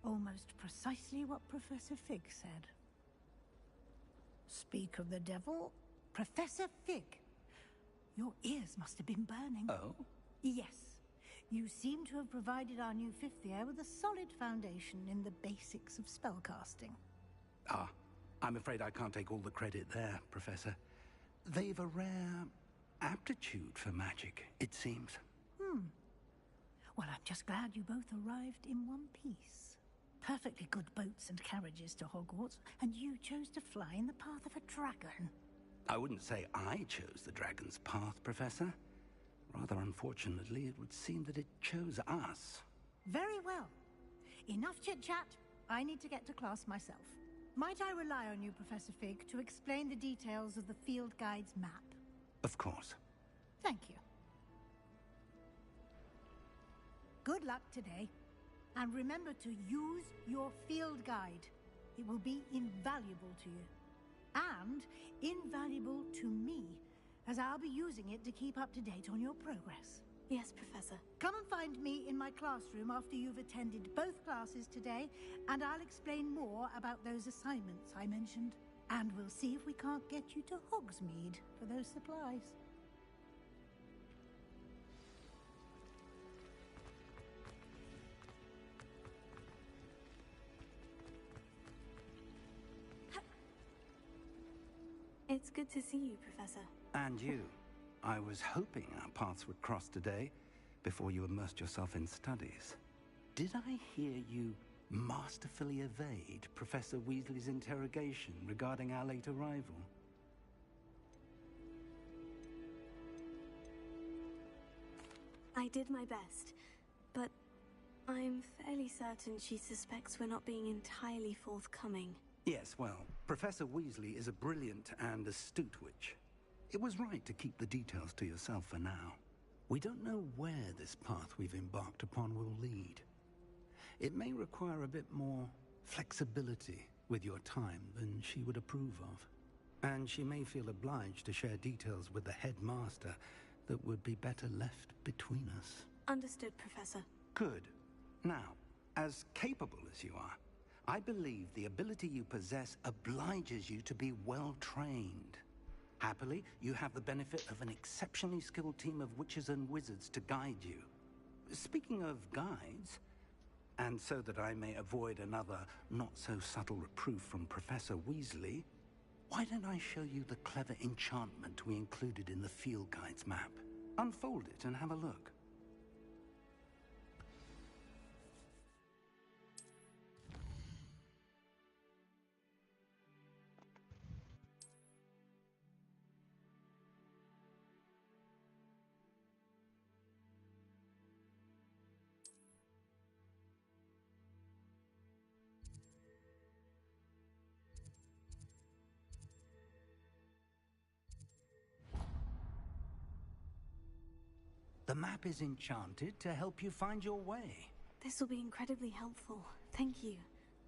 Almost precisely what Professor Fig said. Speak of the devil, Professor Fig. Your ears must have been burning. Oh? Yes. You seem to have provided our new fifth year with a solid foundation in the basics of spellcasting. Ah, I'm afraid I can't take all the credit there, Professor. They've a rare aptitude for magic, it seems. Well, I'm just glad you both arrived in one piece. Perfectly good boats and carriages to Hogwarts, and you chose to fly in the path of a dragon. I wouldn't say I chose the dragon's path, Professor. Rather unfortunately, it would seem that it chose us. Very well. Enough chit-chat. I need to get to class myself. Might I rely on you, Professor Fig, to explain the details of the field guide's map? Of course. Thank you. Good luck today. And remember to use your field guide. It will be invaluable to you. And invaluable to me, as I'll be using it to keep up to date on your progress. Yes, Professor. Come and find me in my classroom after you've attended both classes today, and I'll explain more about those assignments I mentioned. And we'll see if we can't get you to Hogsmeade for those supplies. It's good to see you, Professor. And you. I was hoping our paths would cross today, before you immersed yourself in studies. Did I hear you masterfully evade Professor Weasley's interrogation regarding our late arrival? I did my best, but I'm fairly certain she suspects we're not being entirely forthcoming. Yes, well, Professor Weasley is a brilliant and astute witch. It was right to keep the details to yourself for now. We don't know where this path we've embarked upon will lead. It may require a bit more flexibility with your time than she would approve of. And she may feel obliged to share details with the headmaster that would be better left between us. Understood, Professor. Good. Now, as capable as you are, I believe the ability you possess obliges you to be well trained. Happily, you have the benefit of an exceptionally skilled team of witches and wizards to guide you. Speaking of guides, and so that I may avoid another not-so-subtle reproof from Professor Weasley, Why don't I show you the clever enchantment we included in the field guide's map? Unfold it and have a look. The map is enchanted to help you find your way. This will be incredibly helpful. Thank you.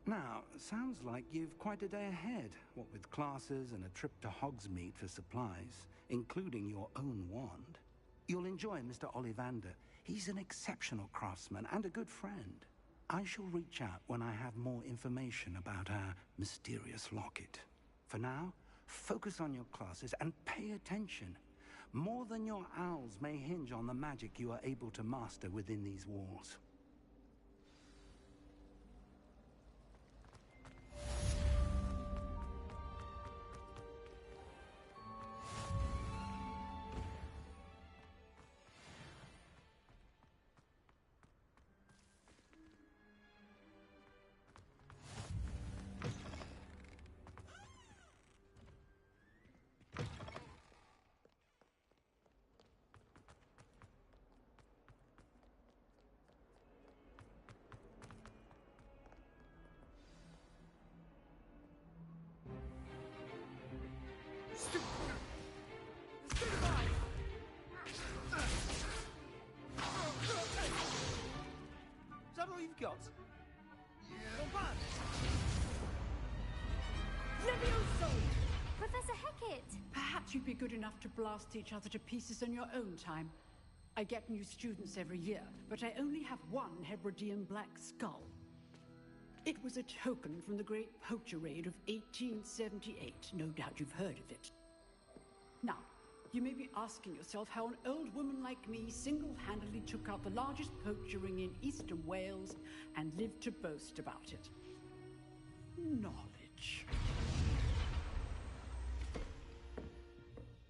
Now, sounds like you've quite a day ahead, what with classes and a trip to Hogsmeade for supplies, including your own wand. You'll enjoy Mr. Ollivander. He's an exceptional craftsman and a good friend. I shall reach out when I have more information about our mysterious locket. For now, focus on your classes and pay attention. More than your owls may hinge on the magic you are able to master within these walls. Is that all you've got? Levioso! Professor Hecat! Perhaps you'd be good enough to blast each other to pieces in your own time. I get new students every year, but I only have one Hebridean black skull. It was a token from the Great Poacher Raid of 1878. No doubt you've heard of it. Now, you may be asking yourself how an old woman like me single-handedly took out the largest poacher ring in eastern Wales and lived to boast about it. Knowledge.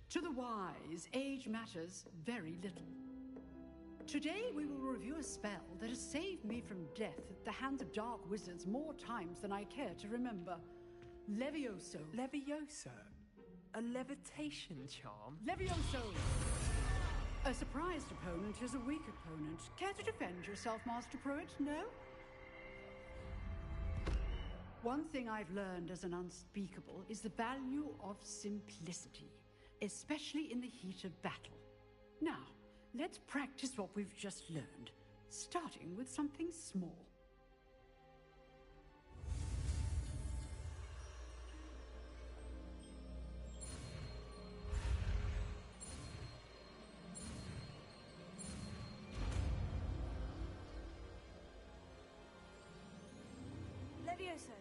To the wise, age matters very little. Today we will review a spell that has saved me from death at the hands of dark wizards more times than I care to remember. Levioso. Levioso? A levitation charm? Levioso! A surprised opponent is a weak opponent. Care to defend yourself, Master Pruitt? No? One thing I've learned as an unspeakable is the value of simplicity, especially in the heat of battle. Now, let's practice what we've just learned, starting with something small. Levioso.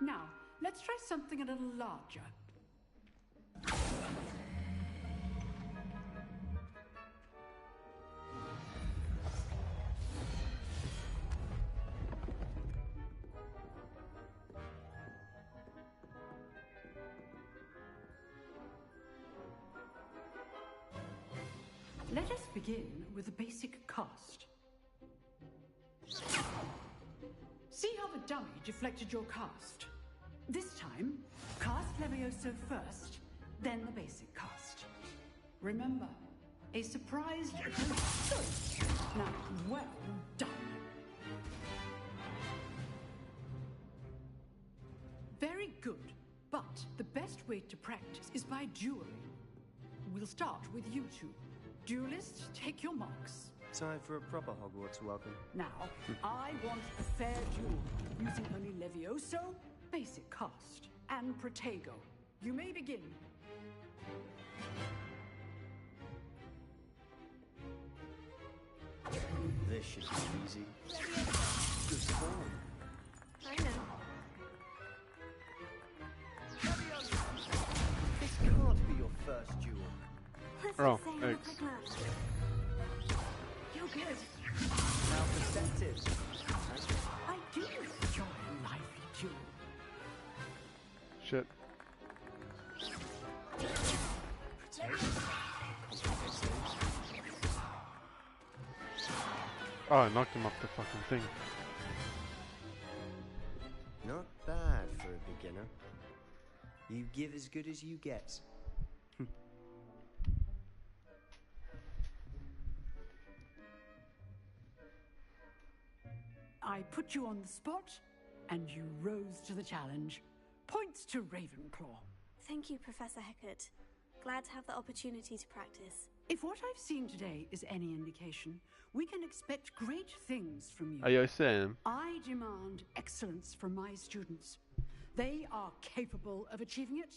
Now, let's try something a little larger. Let us begin with the basic cast. See how the dummy deflected your cast? This time, cast Levioso first, then the basic cast. Remember, a surprised opponent. Now, well done. Very good, but the best way to practice is by dueling. We'll start with you two. Duelists, take your marks. Time for a proper Hogwarts welcome. Now, I want a fair duel, using only Levioso, basic cast, and Protego. You may begin. This should be easy. Good form. I know. This can't be your first duel. Let's Oh, just say I'm a thanks. quick learner. You're good. How perceptive. I do enjoy a lively duel. Shit. Oh, I knocked him off the fucking thing. Not bad for a beginner. You give as good as you get. I put you on the spot, and you rose to the challenge. Points to Ravenclaw. Thank you, Professor Hecat. Glad to have the opportunity to practice. If what I've seen today is any indication, we can expect great things from you. Are you Sam? I demand excellence from my students. They are capable of achieving it,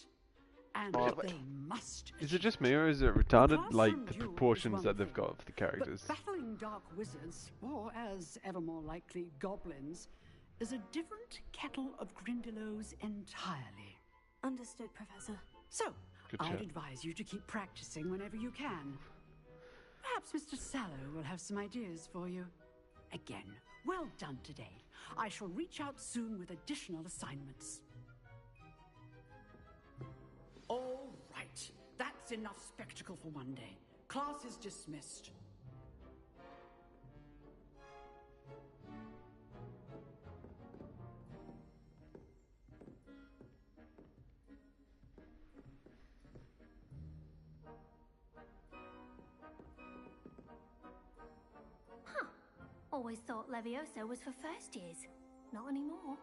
and they must. Is it just me, or is it retarded, like, the proportions that they've got of the characters? But battling dark wizards, or as ever more likely, goblins, is a different kettle of Grindylows entirely. Understood, Professor. So, Good I'd chat. advise you to keep practicing whenever you can. Perhaps Mr. Sallow will have some ideas for you. Again, well done today. I shall reach out soon with additional assignments. All right, that's enough spectacle for one day. Class is dismissed. Huh. Always thought Levioso was for first years. Not anymore.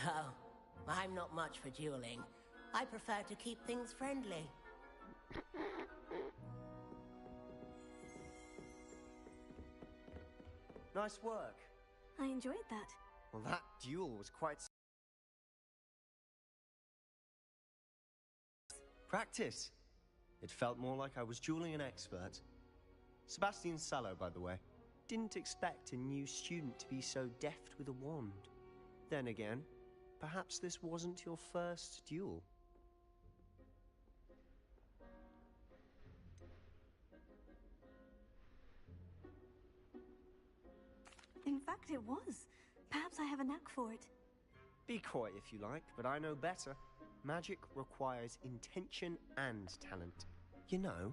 Oh, I'm not much for dueling. I prefer to keep things friendly. Nice work. I enjoyed that. Well, that duel was quite... Practice. It felt more like I was dueling an expert. Sebastian Sallow, by the way. Didn't expect a new student to be so deft with a wand. Then again, perhaps this wasn't your first duel. In fact, it was. Perhaps I have a knack for it. Be coy if you like, but I know better. Magic requires intention and talent. You know,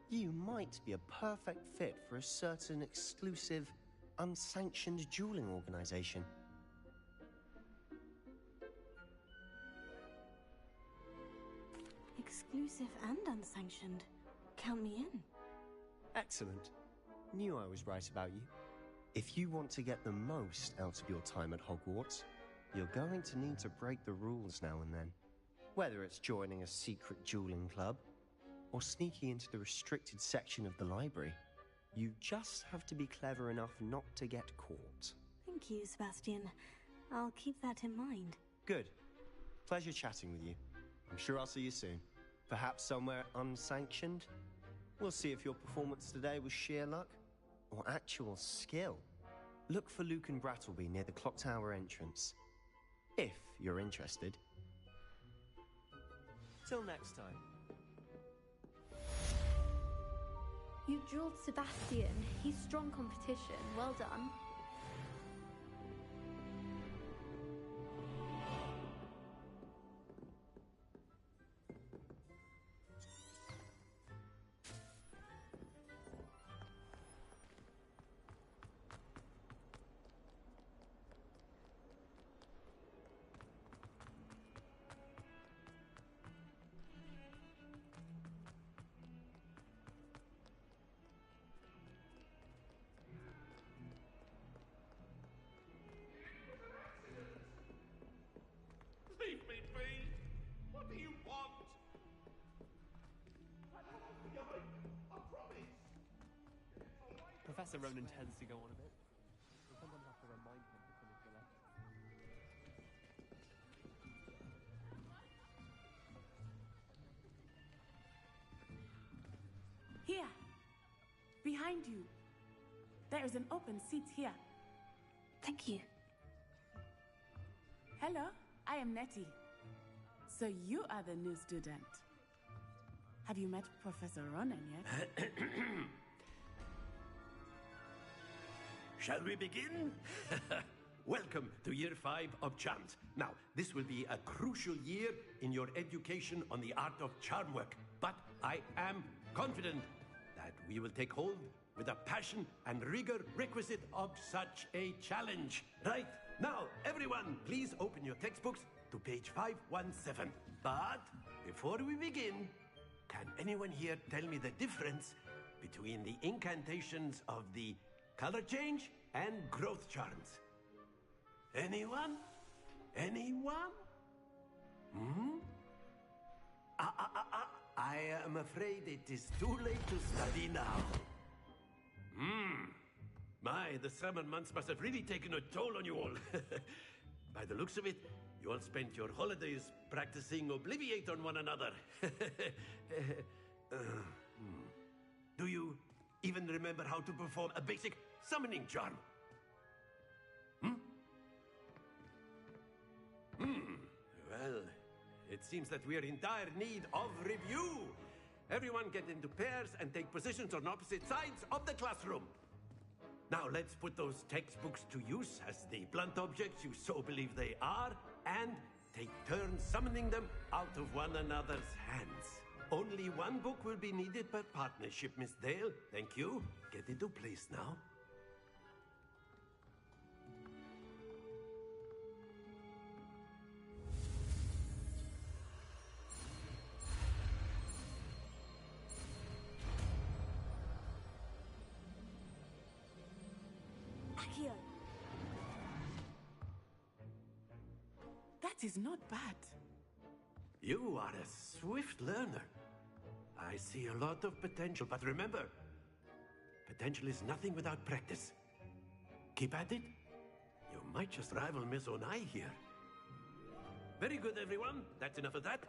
you might be a perfect fit for a certain exclusive, unsanctioned dueling organization. Exclusive and unsanctioned. Count me in. Excellent. Knew I was right about you. If you want to get the most out of your time at Hogwarts, you're going to need to break the rules now and then. Whether it's joining a secret dueling club, or sneaking into the restricted section of the library, you just have to be clever enough not to get caught. Thank you, Sebastian. I'll keep that in mind. Good. Pleasure chatting with you. I'm sure I'll see you soon. Perhaps somewhere unsanctioned? We'll see if your performance today was sheer luck or actual skill. Look for Luke and Brattleby near the clock tower entrance. If you're interested. Till next time. You drilled Sebastian. He's strong competition. Well done. Leave me be! What do you want? I won't be behind you, I promise! Professor Ronan tends to go on a bit. We sometimes have to remind him to finish the lesson. Here! Behind you! There is an open seat here. Thank you. Hello, I am Nettie. So you are the new student. Have you met Professor Ronan yet? shall we begin? Welcome to year 5 of charms. Now, this will be a crucial year in your education on the art of charm work. But I am confident that we will take hold with the passion and rigor requisite of such a challenge. Right, now, everyone, please open your textbooks to page 517. But before we begin, can anyone here tell me the difference between the incantations of the color change and growth charms? Anyone? Anyone? Hmm? I am afraid it is too late to study now. The summer months must have really taken a toll on you all. By the looks of it, you all spent your holidays practicing Obliviate on one another. Do you even remember how to perform a basic summoning charm? Well, it seems that we are in dire need of review. Everyone get into pairs and take positions on opposite sides of the classroom. Now let's put those textbooks to use as the blunt objects you so believe they are, and take turns summoning them out of one another's hands. Only one book will be needed per partnership, Miss Dale. Thank you. Get into place now. Accio. That is not bad. You are a swift learner. I see a lot of potential, but remember, potential is nothing without practice. Keep at it. You might just rival Miss Onai here. Very good, everyone. That's enough of that.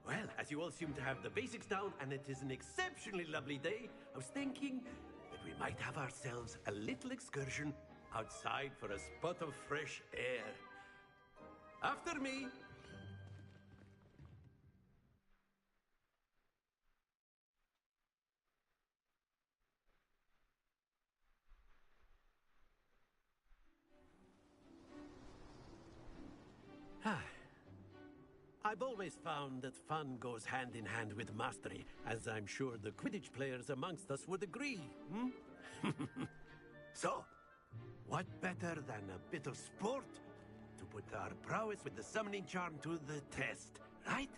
Well, as you all seem to have the basics down, and it is an exceptionally lovely day, I was thinking that we might have ourselves a little excursion outside for a spot of fresh air. After me. I've always found that fun goes hand in hand with mastery, as I'm sure the Quidditch players amongst us would agree. So, what better than a bit of sport to put our prowess with the summoning charm to the test, right?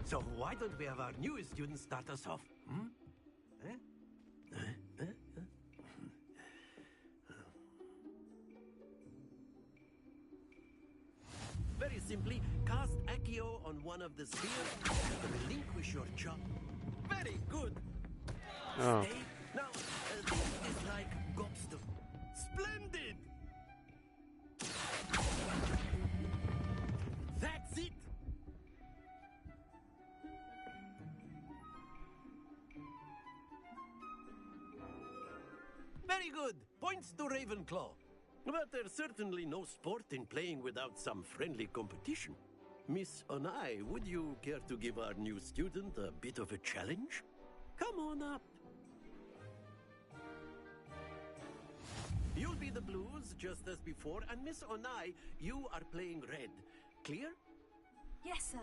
So why don't we have our newest student start us off? Very simply, cast Accio on one of the spheres and relinquish your charm. Very good. Oh. Stay. Now, this is like Gobstone. Splendid. That's it. Very good. Points to Ravenclaw. But there's certainly no sport in playing without some friendly competition. Miss Onai, would you care to give our new student a bit of a challenge? Come on up. You'll be the blues, just as before, and Miss Onai, you are playing red. Clear? Yes, sir.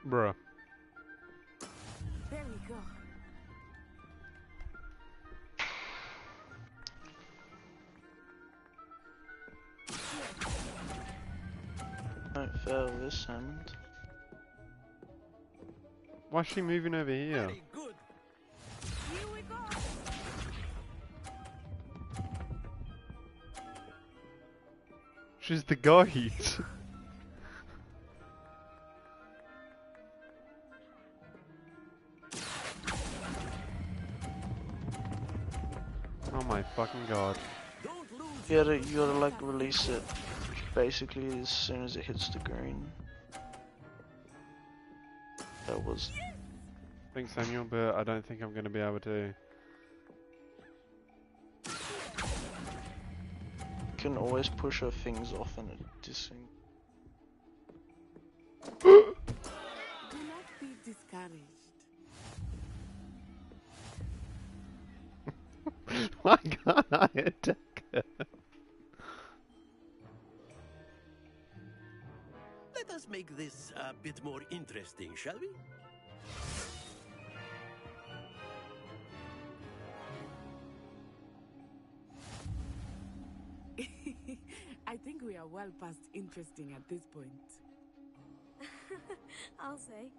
Bruh. There we go. Don't fail this Hammond. Why is she moving over here? Very good. Here we go. She's the guide. Oh my fucking god. You gotta like release it. basically as soon as it hits the green. That was. Thanks, Samuel, but I don't think I'm going to be able to. You can always push her things off and it dissing. Do not be discouraged. Why can't I attack her? Let us make this a bit more interesting, shall we? I think we are well past interesting at this point. I'll say.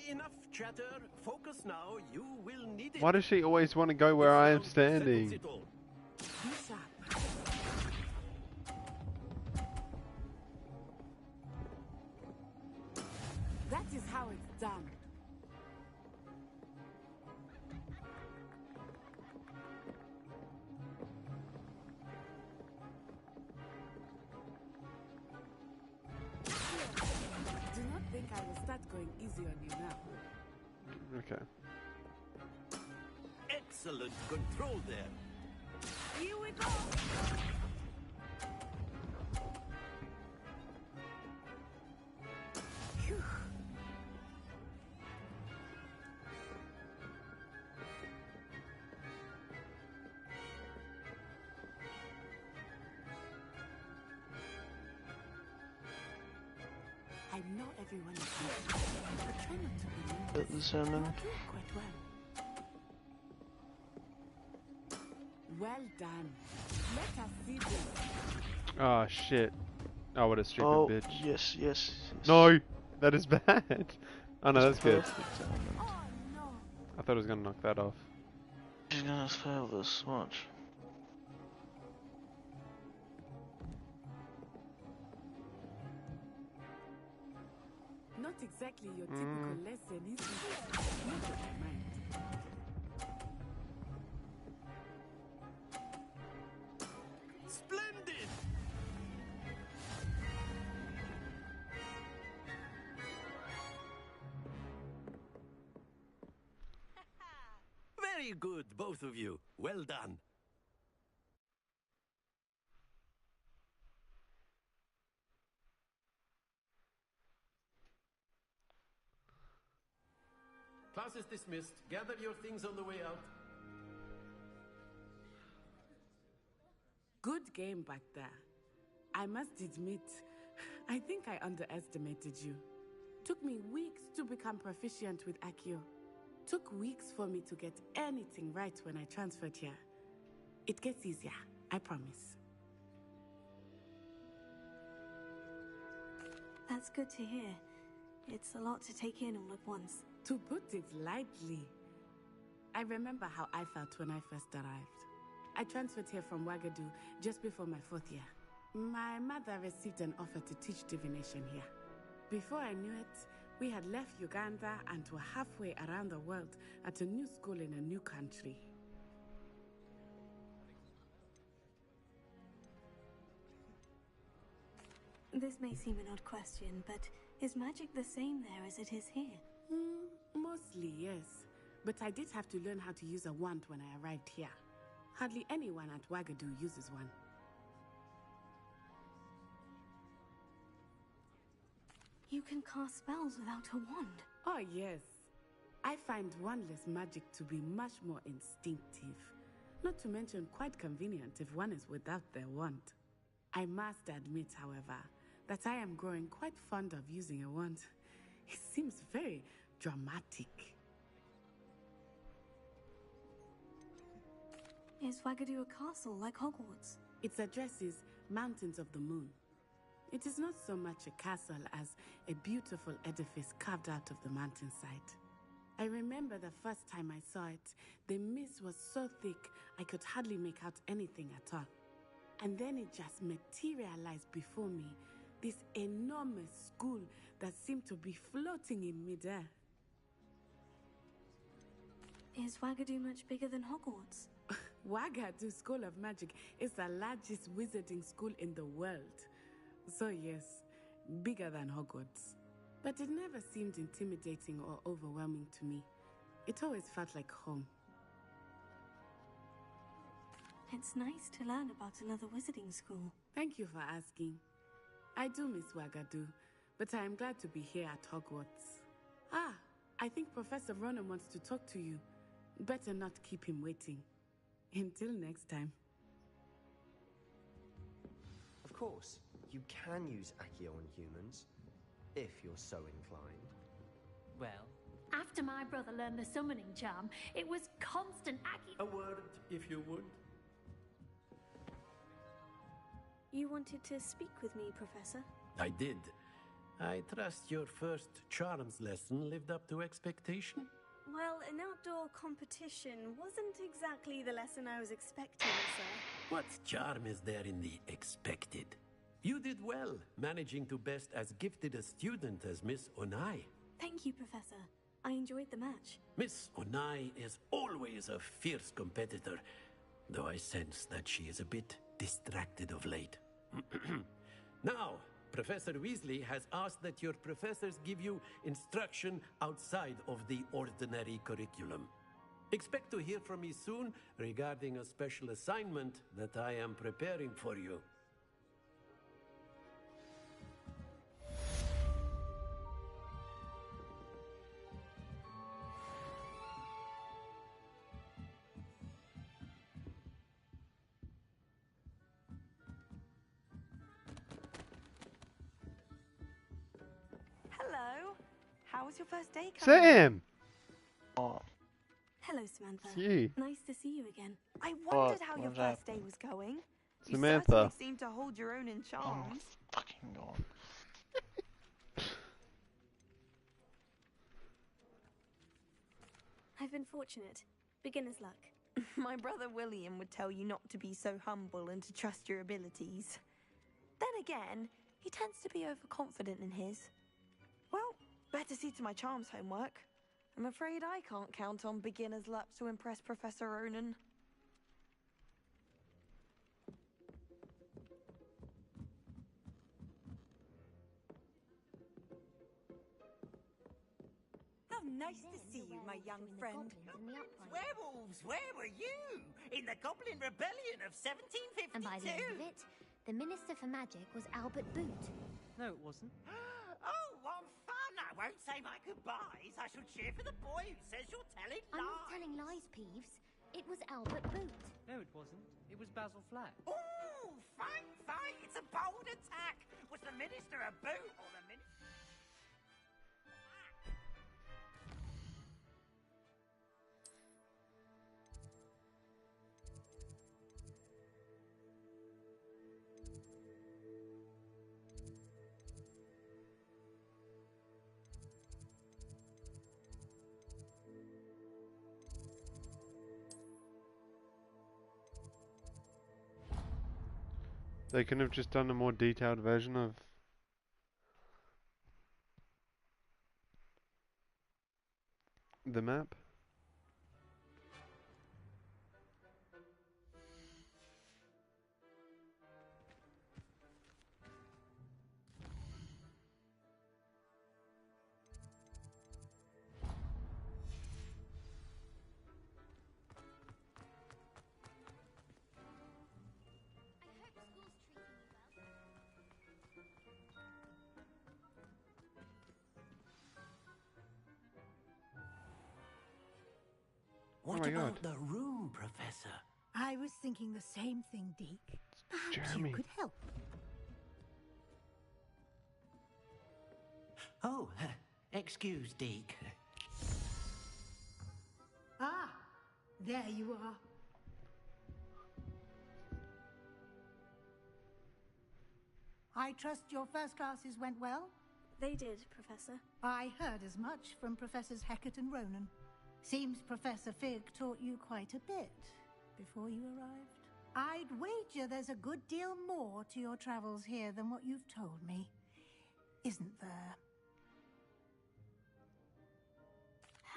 Enough chatter. Focus now. You will need it. Why does she always want to go where I am standing? Be sharp. That is how it's done. Do not think I will start going easy on you now. Okay. Excellent control there. Here we go. Phew. I know everyone is here, but try not to be nervous. At the zoning. You're doing quite well. Well done. Let us see this. Oh shit. Oh, what a stupid Oh, bitch. yes, yes, yes. No! That is bad. Oh no, that's good. Oh no. I thought I was gonna knock that off. She's gonna fail this much. Not exactly your typical lesson, is it? Not that I mind. Splendid! Very good, both of you. Well done. Class is dismissed. Gather your things on the way out. Good game back there. I must admit, I think I underestimated you. Took me weeks to become proficient with Accio. Took weeks for me to get anything right when I transferred here. It gets easier, I promise. That's good to hear. It's a lot to take in all at once. To put it lightly, I remember how I felt when I first arrived. I transferred here from Wagadu just before my 4th year. My mother received an offer to teach divination here. Before I knew it, we had left Uganda and were halfway around the world at a new school in a new country. This may seem an odd question, but is magic the same there as it is here? Mostly, yes. But I did have to learn how to use a wand when I arrived here. Hardly anyone at Wagadu uses one. You can cast spells without a wand. Oh, yes. I find wandless magic to be much more instinctive. Not to mention quite convenient if one is without their wand. I must admit, however, that I am growing quite fond of using a wand. It seems very dramatic. Is Wagadu a castle like Hogwarts? Its address is Mountains of the Moon. It is not so much a castle as a beautiful edifice carved out of the mountainside. I remember the first time I saw it, the mist was so thick I could hardly make out anything at all. And then it just materialized before me, this enormous school that seemed to be floating in midair. Is Wagadu much bigger than Hogwarts? Wagadu School of Magic is the largest wizarding school in the world. So yes, bigger than Hogwarts. But it never seemed intimidating or overwhelming to me. It always felt like home. It's nice to learn about another wizarding school. Thank you for asking. I do miss Wagadu, but I am glad to be here at Hogwarts. Ah, I think Professor Ronan wants to talk to you. Better not keep him waiting. Until next time. Of course, you can use Accio on humans, if you're so inclined. Well, After my brother learned the summoning charm, it was constant A word, if you would. You wanted to speak with me, Professor? I did. I trust your first charms lesson lived up to expectation. Well, an outdoor competition wasn't exactly the lesson I was expecting, sir. What charm is there in the expected? You did well, managing to best as gifted a student as Miss Onai. Thank you, Professor. I enjoyed the match. Miss Onai is always a fierce competitor, though I sense that she is a bit distracted of late. Now, Professor Weasley has asked that your professors give you instruction outside of the ordinary curriculum. Expect to hear from me soon regarding a special assignment that I am preparing for you. Hello. How was your first day, Sam! Oh, Hello, Samantha. It's you. Nice to see you again. I wondered how What your was that? first day was going. You Samantha. certainly seem to hold your own in charms. fucking god. I've been fortunate. Beginner's luck. My brother William would tell you not to be so humble and to trust your abilities. Then again, he tends to be overconfident in his. Well, better see to my charms homework. I'm afraid I can't count on beginner's luck to impress Professor Ronan. How nice to see you, my young friend. Werewolves, where were you? In the Goblin Rebellion of 1752. And by the end of it, the Minister for Magic was Albert Boot. no, it wasn't. Oh, what fun! I won't say my goodbyes. I shall cheer for the boy who says you're telling lies. I'm not telling lies, Peeves. It was Albert Boot. No, it wasn't. It was Basil Flack. Ooh, fine, fine. It's a bold attack. Was the minister a boot or the minister? They couldn't have just done a more detailed version of the map. What my about God. the room, Professor? I was thinking the same thing, Deke. Perhaps Jeremy. you could help. Oh, excuse, Deke. Ah, there you are. I trust your first classes went well? They did, Professor. I heard as much from Professors Hecat and Ronan. Seems Professor Fig taught you quite a bit before you arrived. I'd wager there's a good deal more to your travels here than what you've told me. Isn't there?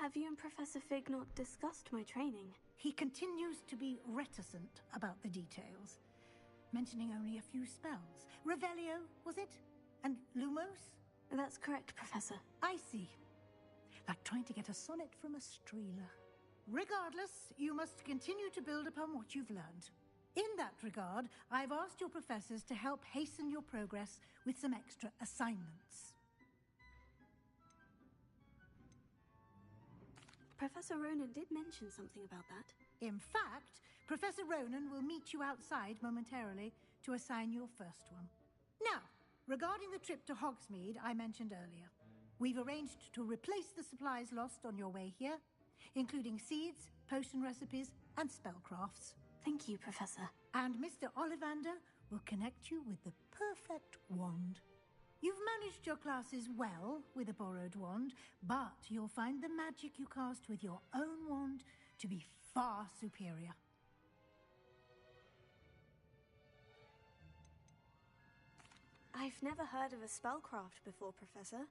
Have you and Professor Fig not discussed my training? He continues to be reticent about the details. mentioning only a few spells. Revelio, was it? And Lumos? That's correct, Professor. I see. Like trying to get a sonnet from a streeler. Regardless, you must continue to build upon what you've learned. In that regard, I've asked your professors to help hasten your progress with some extra assignments. Professor Ronan did mention something about that. In fact, Professor Ronan will meet you outside momentarily to assign your first one. Now, regarding the trip to Hogsmeade I mentioned earlier, we've arranged to replace the supplies lost on your way here, including seeds, potion recipes, and spellcrafts. Thank you, Professor. And Mr. Ollivander will connect you with the perfect wand. You've managed your classes well with a borrowed wand, but you'll find the magic you cast with your own wand to be far superior. I've never heard of a spellcraft before, Professor.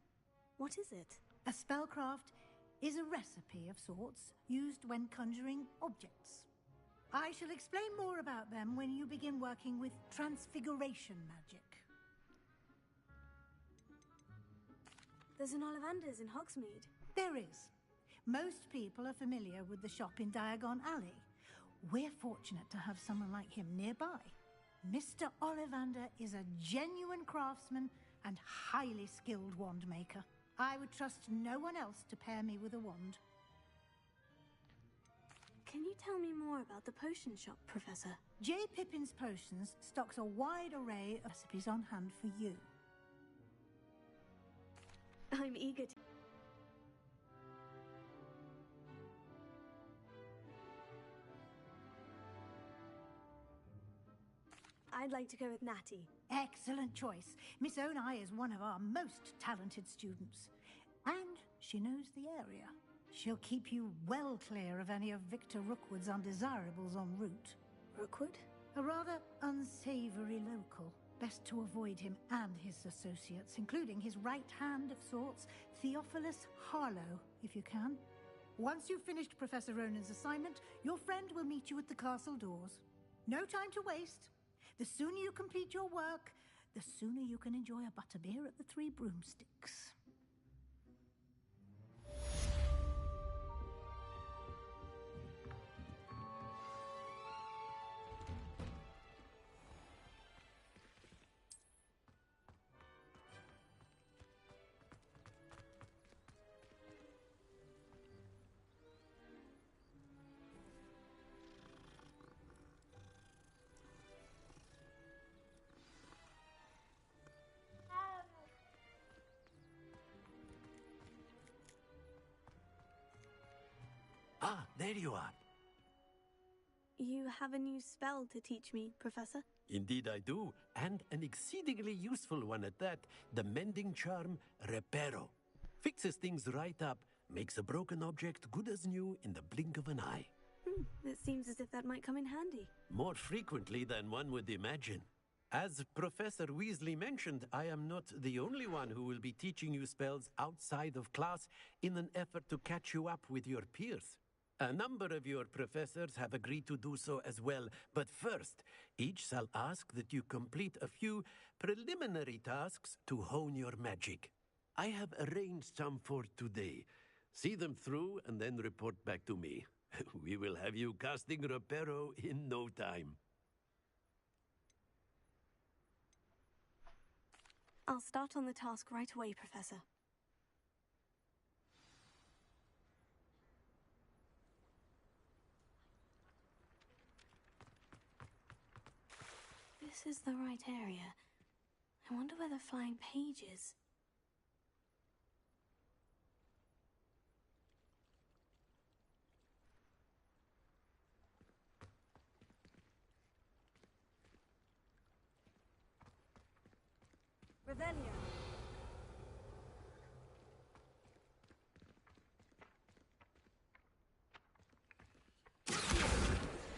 What is it? A spellcraft is a recipe of sorts used when conjuring objects. I shall explain more about them when you begin working with transfiguration magic. There's an Ollivander's in Hogsmeade. There is. Most people are familiar with the shop in Diagon Alley. We're fortunate to have someone like him nearby. Mr. Ollivander is a genuine craftsman and highly skilled wand maker. I would trust no one else to pair me with a wand. Can you tell me more about the potion shop, Professor? J. Pippin's Potions stocks a wide array of recipes on hand for you. I'm eager to... I'd like to go with Natty. Excellent choice. Miss Onai is one of our most talented students. And she knows the area. She'll keep you well clear of any of Victor Rookwood's undesirables en route. Rookwood? A rather unsavory local. Best to avoid him and his associates, including his right hand of sorts, Theophilus Harlow, if you can. Once you've finished Professor Ronan's assignment, your friend will meet you at the castle doors. No time to waste. The sooner you complete your work, the sooner you can enjoy a butterbeer at the Three Broomsticks. Ah, there you are. You have a new spell to teach me, Professor? Indeed I do, and an exceedingly useful one at that. The mending charm, Reparo. Fixes things right up, makes a broken object good as new in the blink of an eye. It seems as if that might come in handy. More frequently than one would imagine. As Professor Weasley mentioned, I am not the only one who will be teaching you spells outside of class in an effort to catch you up with your peers. A number of your professors have agreed to do so as well, but first, each shall ask that you complete a few preliminary tasks to hone your magic. I have arranged some for today. See them through and then report back to me. We will have you casting Reparo in no time. I'll start on the task right away, Professor. This is the right area. I wonder where the flying page is. Revelio.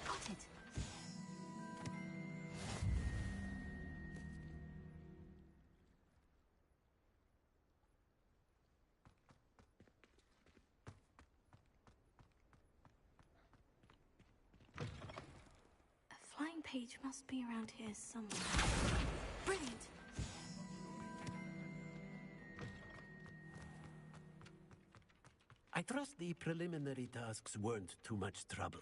Got it. A flying second page must be around here somewhere. Brilliant! I trust the preliminary tasks weren't too much trouble.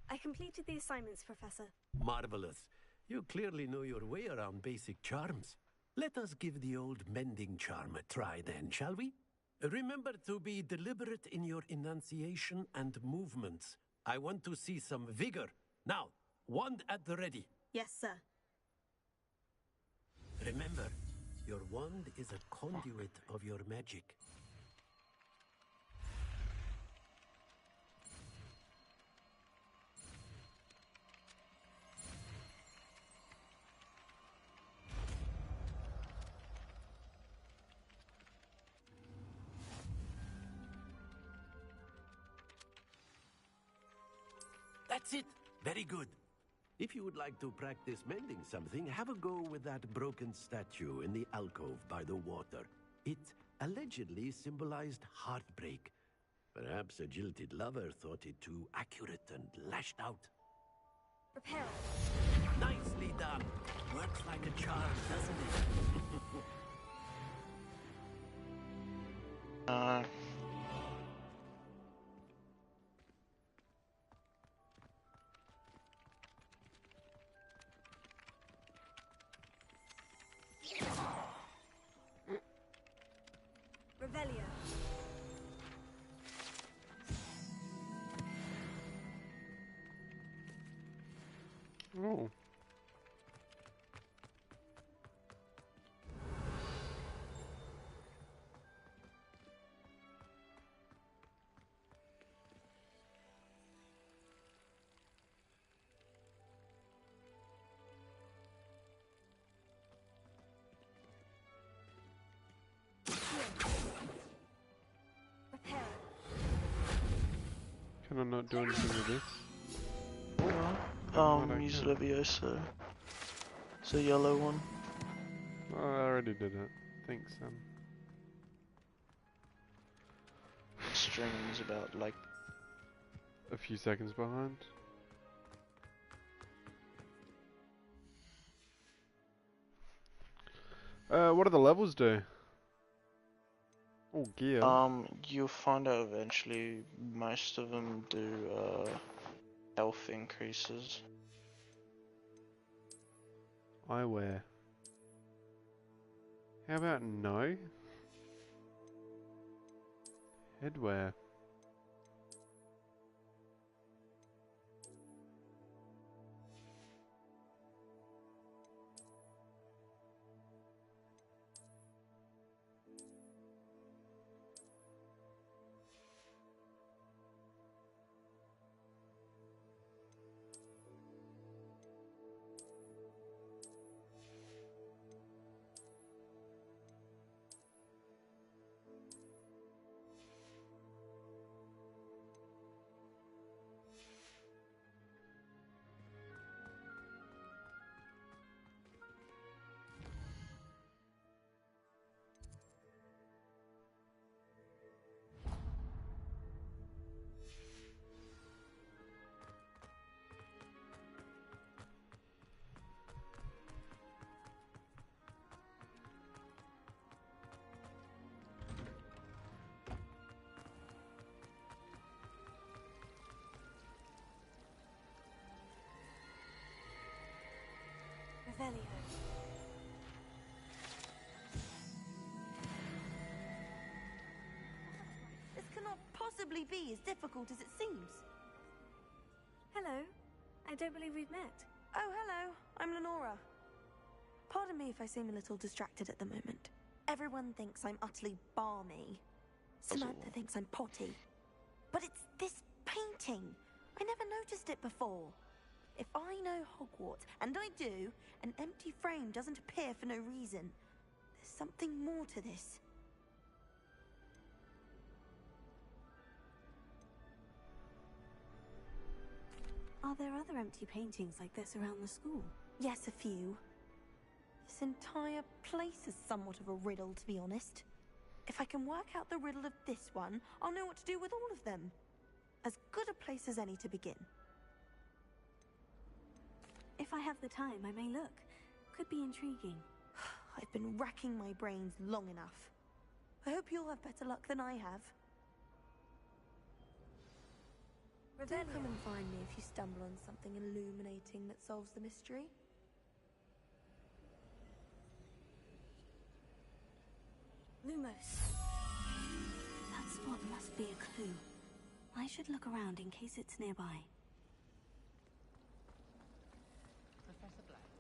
I completed the assignments, Professor. Marvelous. You clearly know your way around basic charms. Let us give the old mending charm a try then, shall we? Remember to be deliberate in your enunciation and movements. I want to see some vigor. Now, wand at the ready. Yes, sir. Remember, your wand is a conduit of your magic. That's it. Very good. If you would like to practice mending something, have a go with that broken statue in the alcove by the water. It allegedly symbolized heartbreak. Perhaps a jilted lover thought it too accurate and lashed out. Prepare. Nicely done. Works like a charm, doesn't it? Revelio. Oh. Can I not do anything with this? Use Leviosa. It's a yellow one. Oh, I already did it. Thanks, String's about like a few seconds behind. What do the levels do? Oh, gear. You'll find out eventually. Most of them do health increases. Eyewear. How about no? Headwear. Revelio. This cannot possibly be as difficult as it seems. Hello. I don't believe we've met. Oh, hello. I'm Lenora. Pardon me if I seem a little distracted at the moment. Everyone thinks I'm utterly balmy. Samantha thinks I'm potty. But it's this painting. I never noticed it before. If I know Hogwarts, and I do, an empty frame doesn't appear for no reason. There's something more to this. Are there other empty paintings like this around the school? Yes, a few. This entire place is somewhat of a riddle, to be honest. If I can work out the riddle of this one, I'll know what to do with all of them. As good a place as any to begin. If I have the time, I may look. Could be intriguing. I've been racking my brains long enough. I hope you'll have better luck than I have. Do come and find me if you stumble on something illuminating that solves the mystery. Lumos. That spot must be a clue. I should look around in case it's nearby. Professor Black.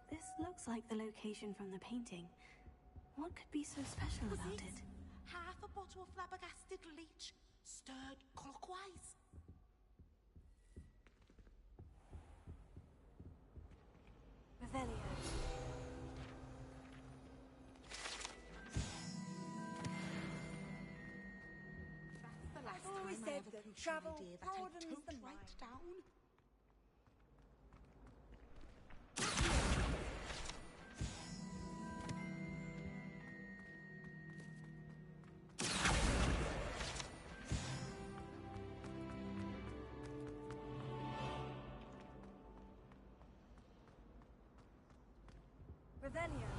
This looks like the location from the painting. What could be so special about it? Half a bottle of flabbergasted leech, stirred clockwise. Revelio. That's the last I've always time I said ever that pushed travel an idea that I broadens don't the write mind. down. Revelio.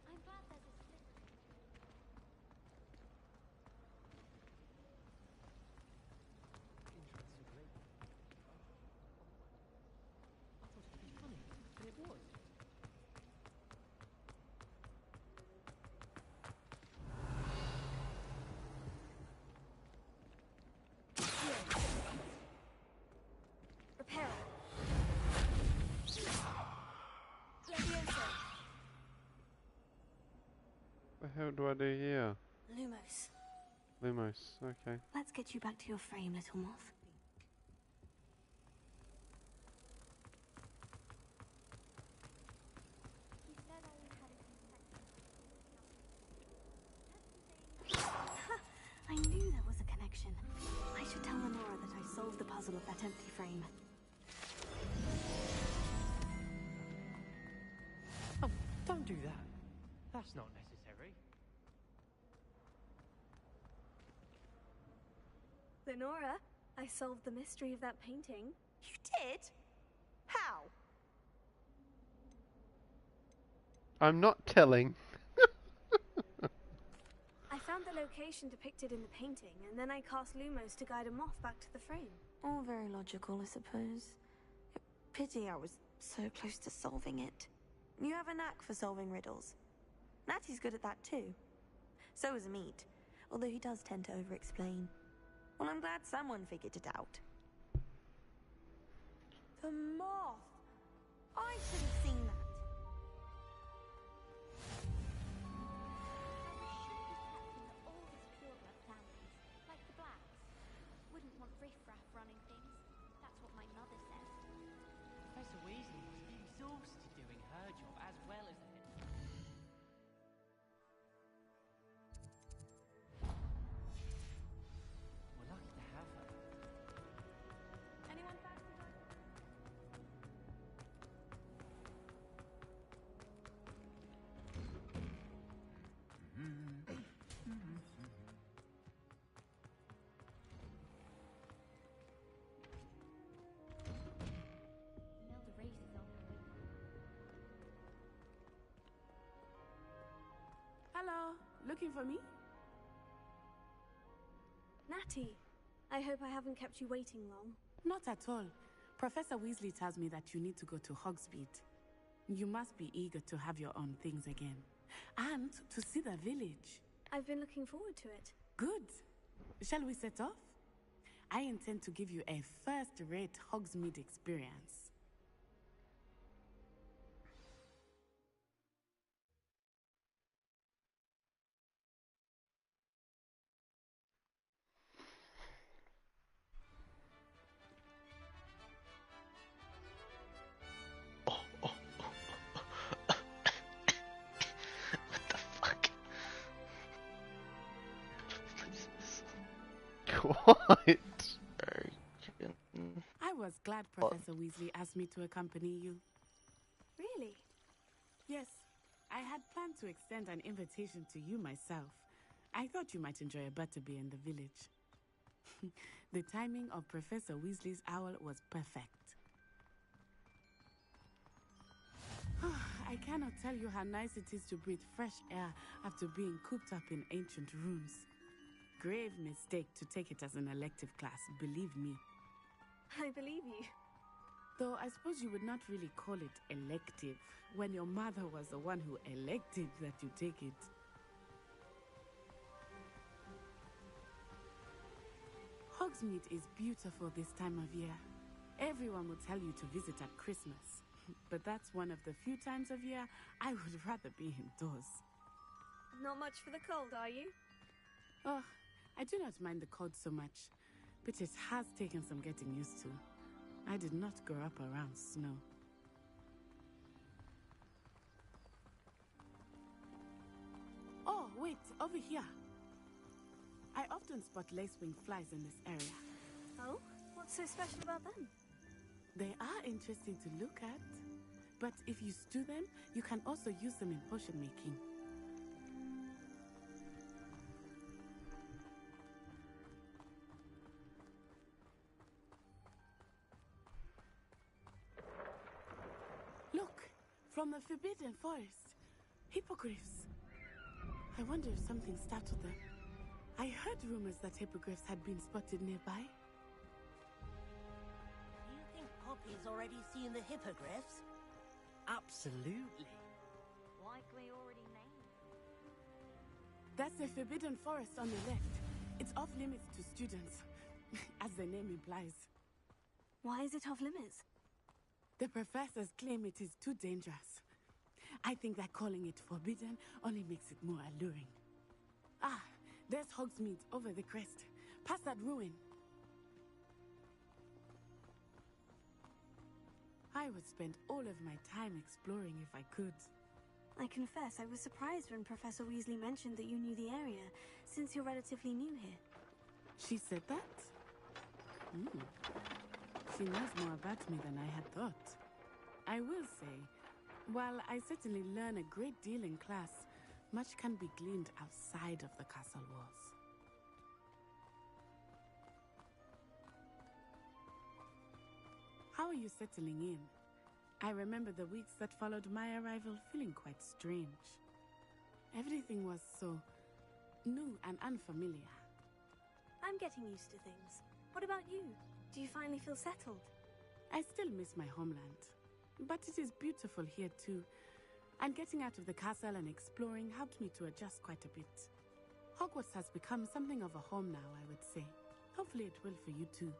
I'm glad there's a I thought it'd be funny, and it was. Reparo. Levioso. What the hell do I do here? Lumos. Lumos, okay. Let's get you back to your frame, little moth. You said I had a I knew there was a connection. I should tell Lenora that I solved the puzzle of that empty frame. Oh, don't do that. That's not necessary. Lenora, I solved the mystery of that painting. You did? How? I'm not telling. I found the location depicted in the painting, and then I cast Lumos to guide a moth back to the frame. All very logical, I suppose. Pity I was so close to solving it. You have a knack for solving riddles. Natty's good at that too. So is Meat, although he does tend to over-explain. Well, I'm glad someone figured it out. The moth! I should have seen that. pureblood families, like the Blacks. Wouldn't want riffraff running things. That's what my mother said. Professor Weasley must be exhausted doing her job as well as the head. We're lucky to have her. Anyone fancy? Imelda Race is on her way. Hello, looking for me? Natty, I hope I haven't kept you waiting long. Not at all. Professor Weasley tells me that you need to go to Hogsmeade. You must be eager to have your own things again. And to see the village. I've been looking forward to it. Good. Shall we set off? I intend to give you a first-rate Hogsmeade experience. What? I was glad Professor Weasley asked me to accompany you. Really? Yes, I had planned to extend an invitation to you myself. I thought you might enjoy a butterbeer in the village. The timing of Professor Weasley's owl was perfect. I cannot tell you how nice it is to breathe fresh air after being cooped up in ancient rooms. Grave mistake to take it as an elective class, believe me. I believe you. Though I suppose you would not really call it elective when your mother was the one who elected that you take it. Hogsmeade is beautiful this time of year. Everyone will tell you to visit at Christmas. But that's one of the few times of year I would rather be indoors. Not much for the cold, are you? Oh, I do not mind the cold so much, but it has taken some getting used to. I did not grow up around snow. Oh, wait, over here. I often spot lacewing flies in this area. Oh? What's so special about them? They are interesting to look at, but if you stew them, you can also use them in potion making. Look, from the Forbidden Forest. Hippogriffs. I wonder if something startled them. I heard rumors that hippogriffs had been spotted nearby. You think Poppy's already seen the hippogriffs? Absolutely. Likely already named. That's the Forbidden Forest on the left. It's off limits to students, as the name implies. Why is it off limits? The professors claim it is too dangerous. I think that calling it forbidden only makes it more alluring. Ah, there's Hogsmeade over the crest, past that ruin. I would spend all of my time exploring if I could. I confess I was surprised when Professor Weasley mentioned that you knew the area, since you're relatively new here. She said that? She knows more about me than I had thought. I will say, while I certainly learn a great deal in class, much can be gleaned outside of the castle walls. How are you settling in? I remember the weeks that followed my arrival feeling quite strange. Everything was so new and unfamiliar. I'm getting used to things. What about you? Do you finally feel settled? I still miss my homeland, but it is beautiful here too. And getting out of the castle and exploring helped me to adjust quite a bit. Hogwarts has become something of a home now, I would say. Hopefully it will for you too.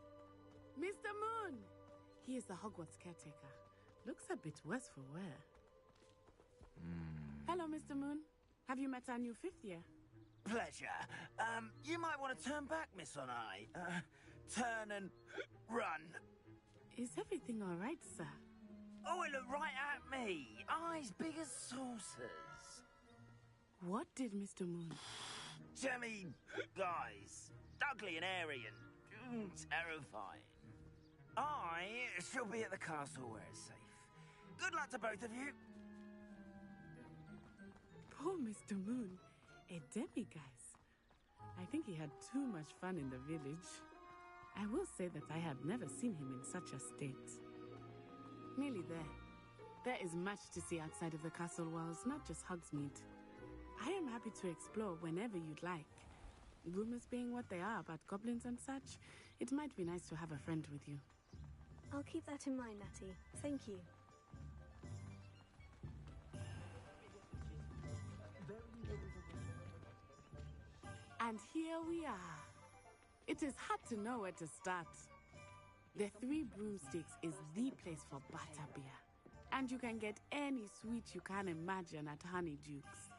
Mr. Moon! He is the Hogwarts caretaker. Looks a bit worse for wear. Hello, Mr. Moon. Have you met our new fifth year? Pleasure. You might want to turn back, Miss On-Eye. Turn and run. Is everything all right, sir? Oh, it looked right at me. Eyes big as saucers. What did Mr. Moon? Jemmy guys. Ugly and airy and terrifying. I shall be at the castle where it's safe. Good luck to both of you. Poor Mr. Moon. A demiguise. I think he had too much fun in the village. I will say that I have never seen him in such a state. Nearly there. There is much to see outside of the castle walls, not just Hogsmeade. I am happy to explore whenever you'd like. Rumors being what they are about goblins and such, it might be nice to have a friend with you. I'll keep that in mind, Natty. Thank you. And here we are. It is hard to know where to start. The Three Broomsticks is the place for butterbeer. And you can get any sweet you can imagine at Honeydukes.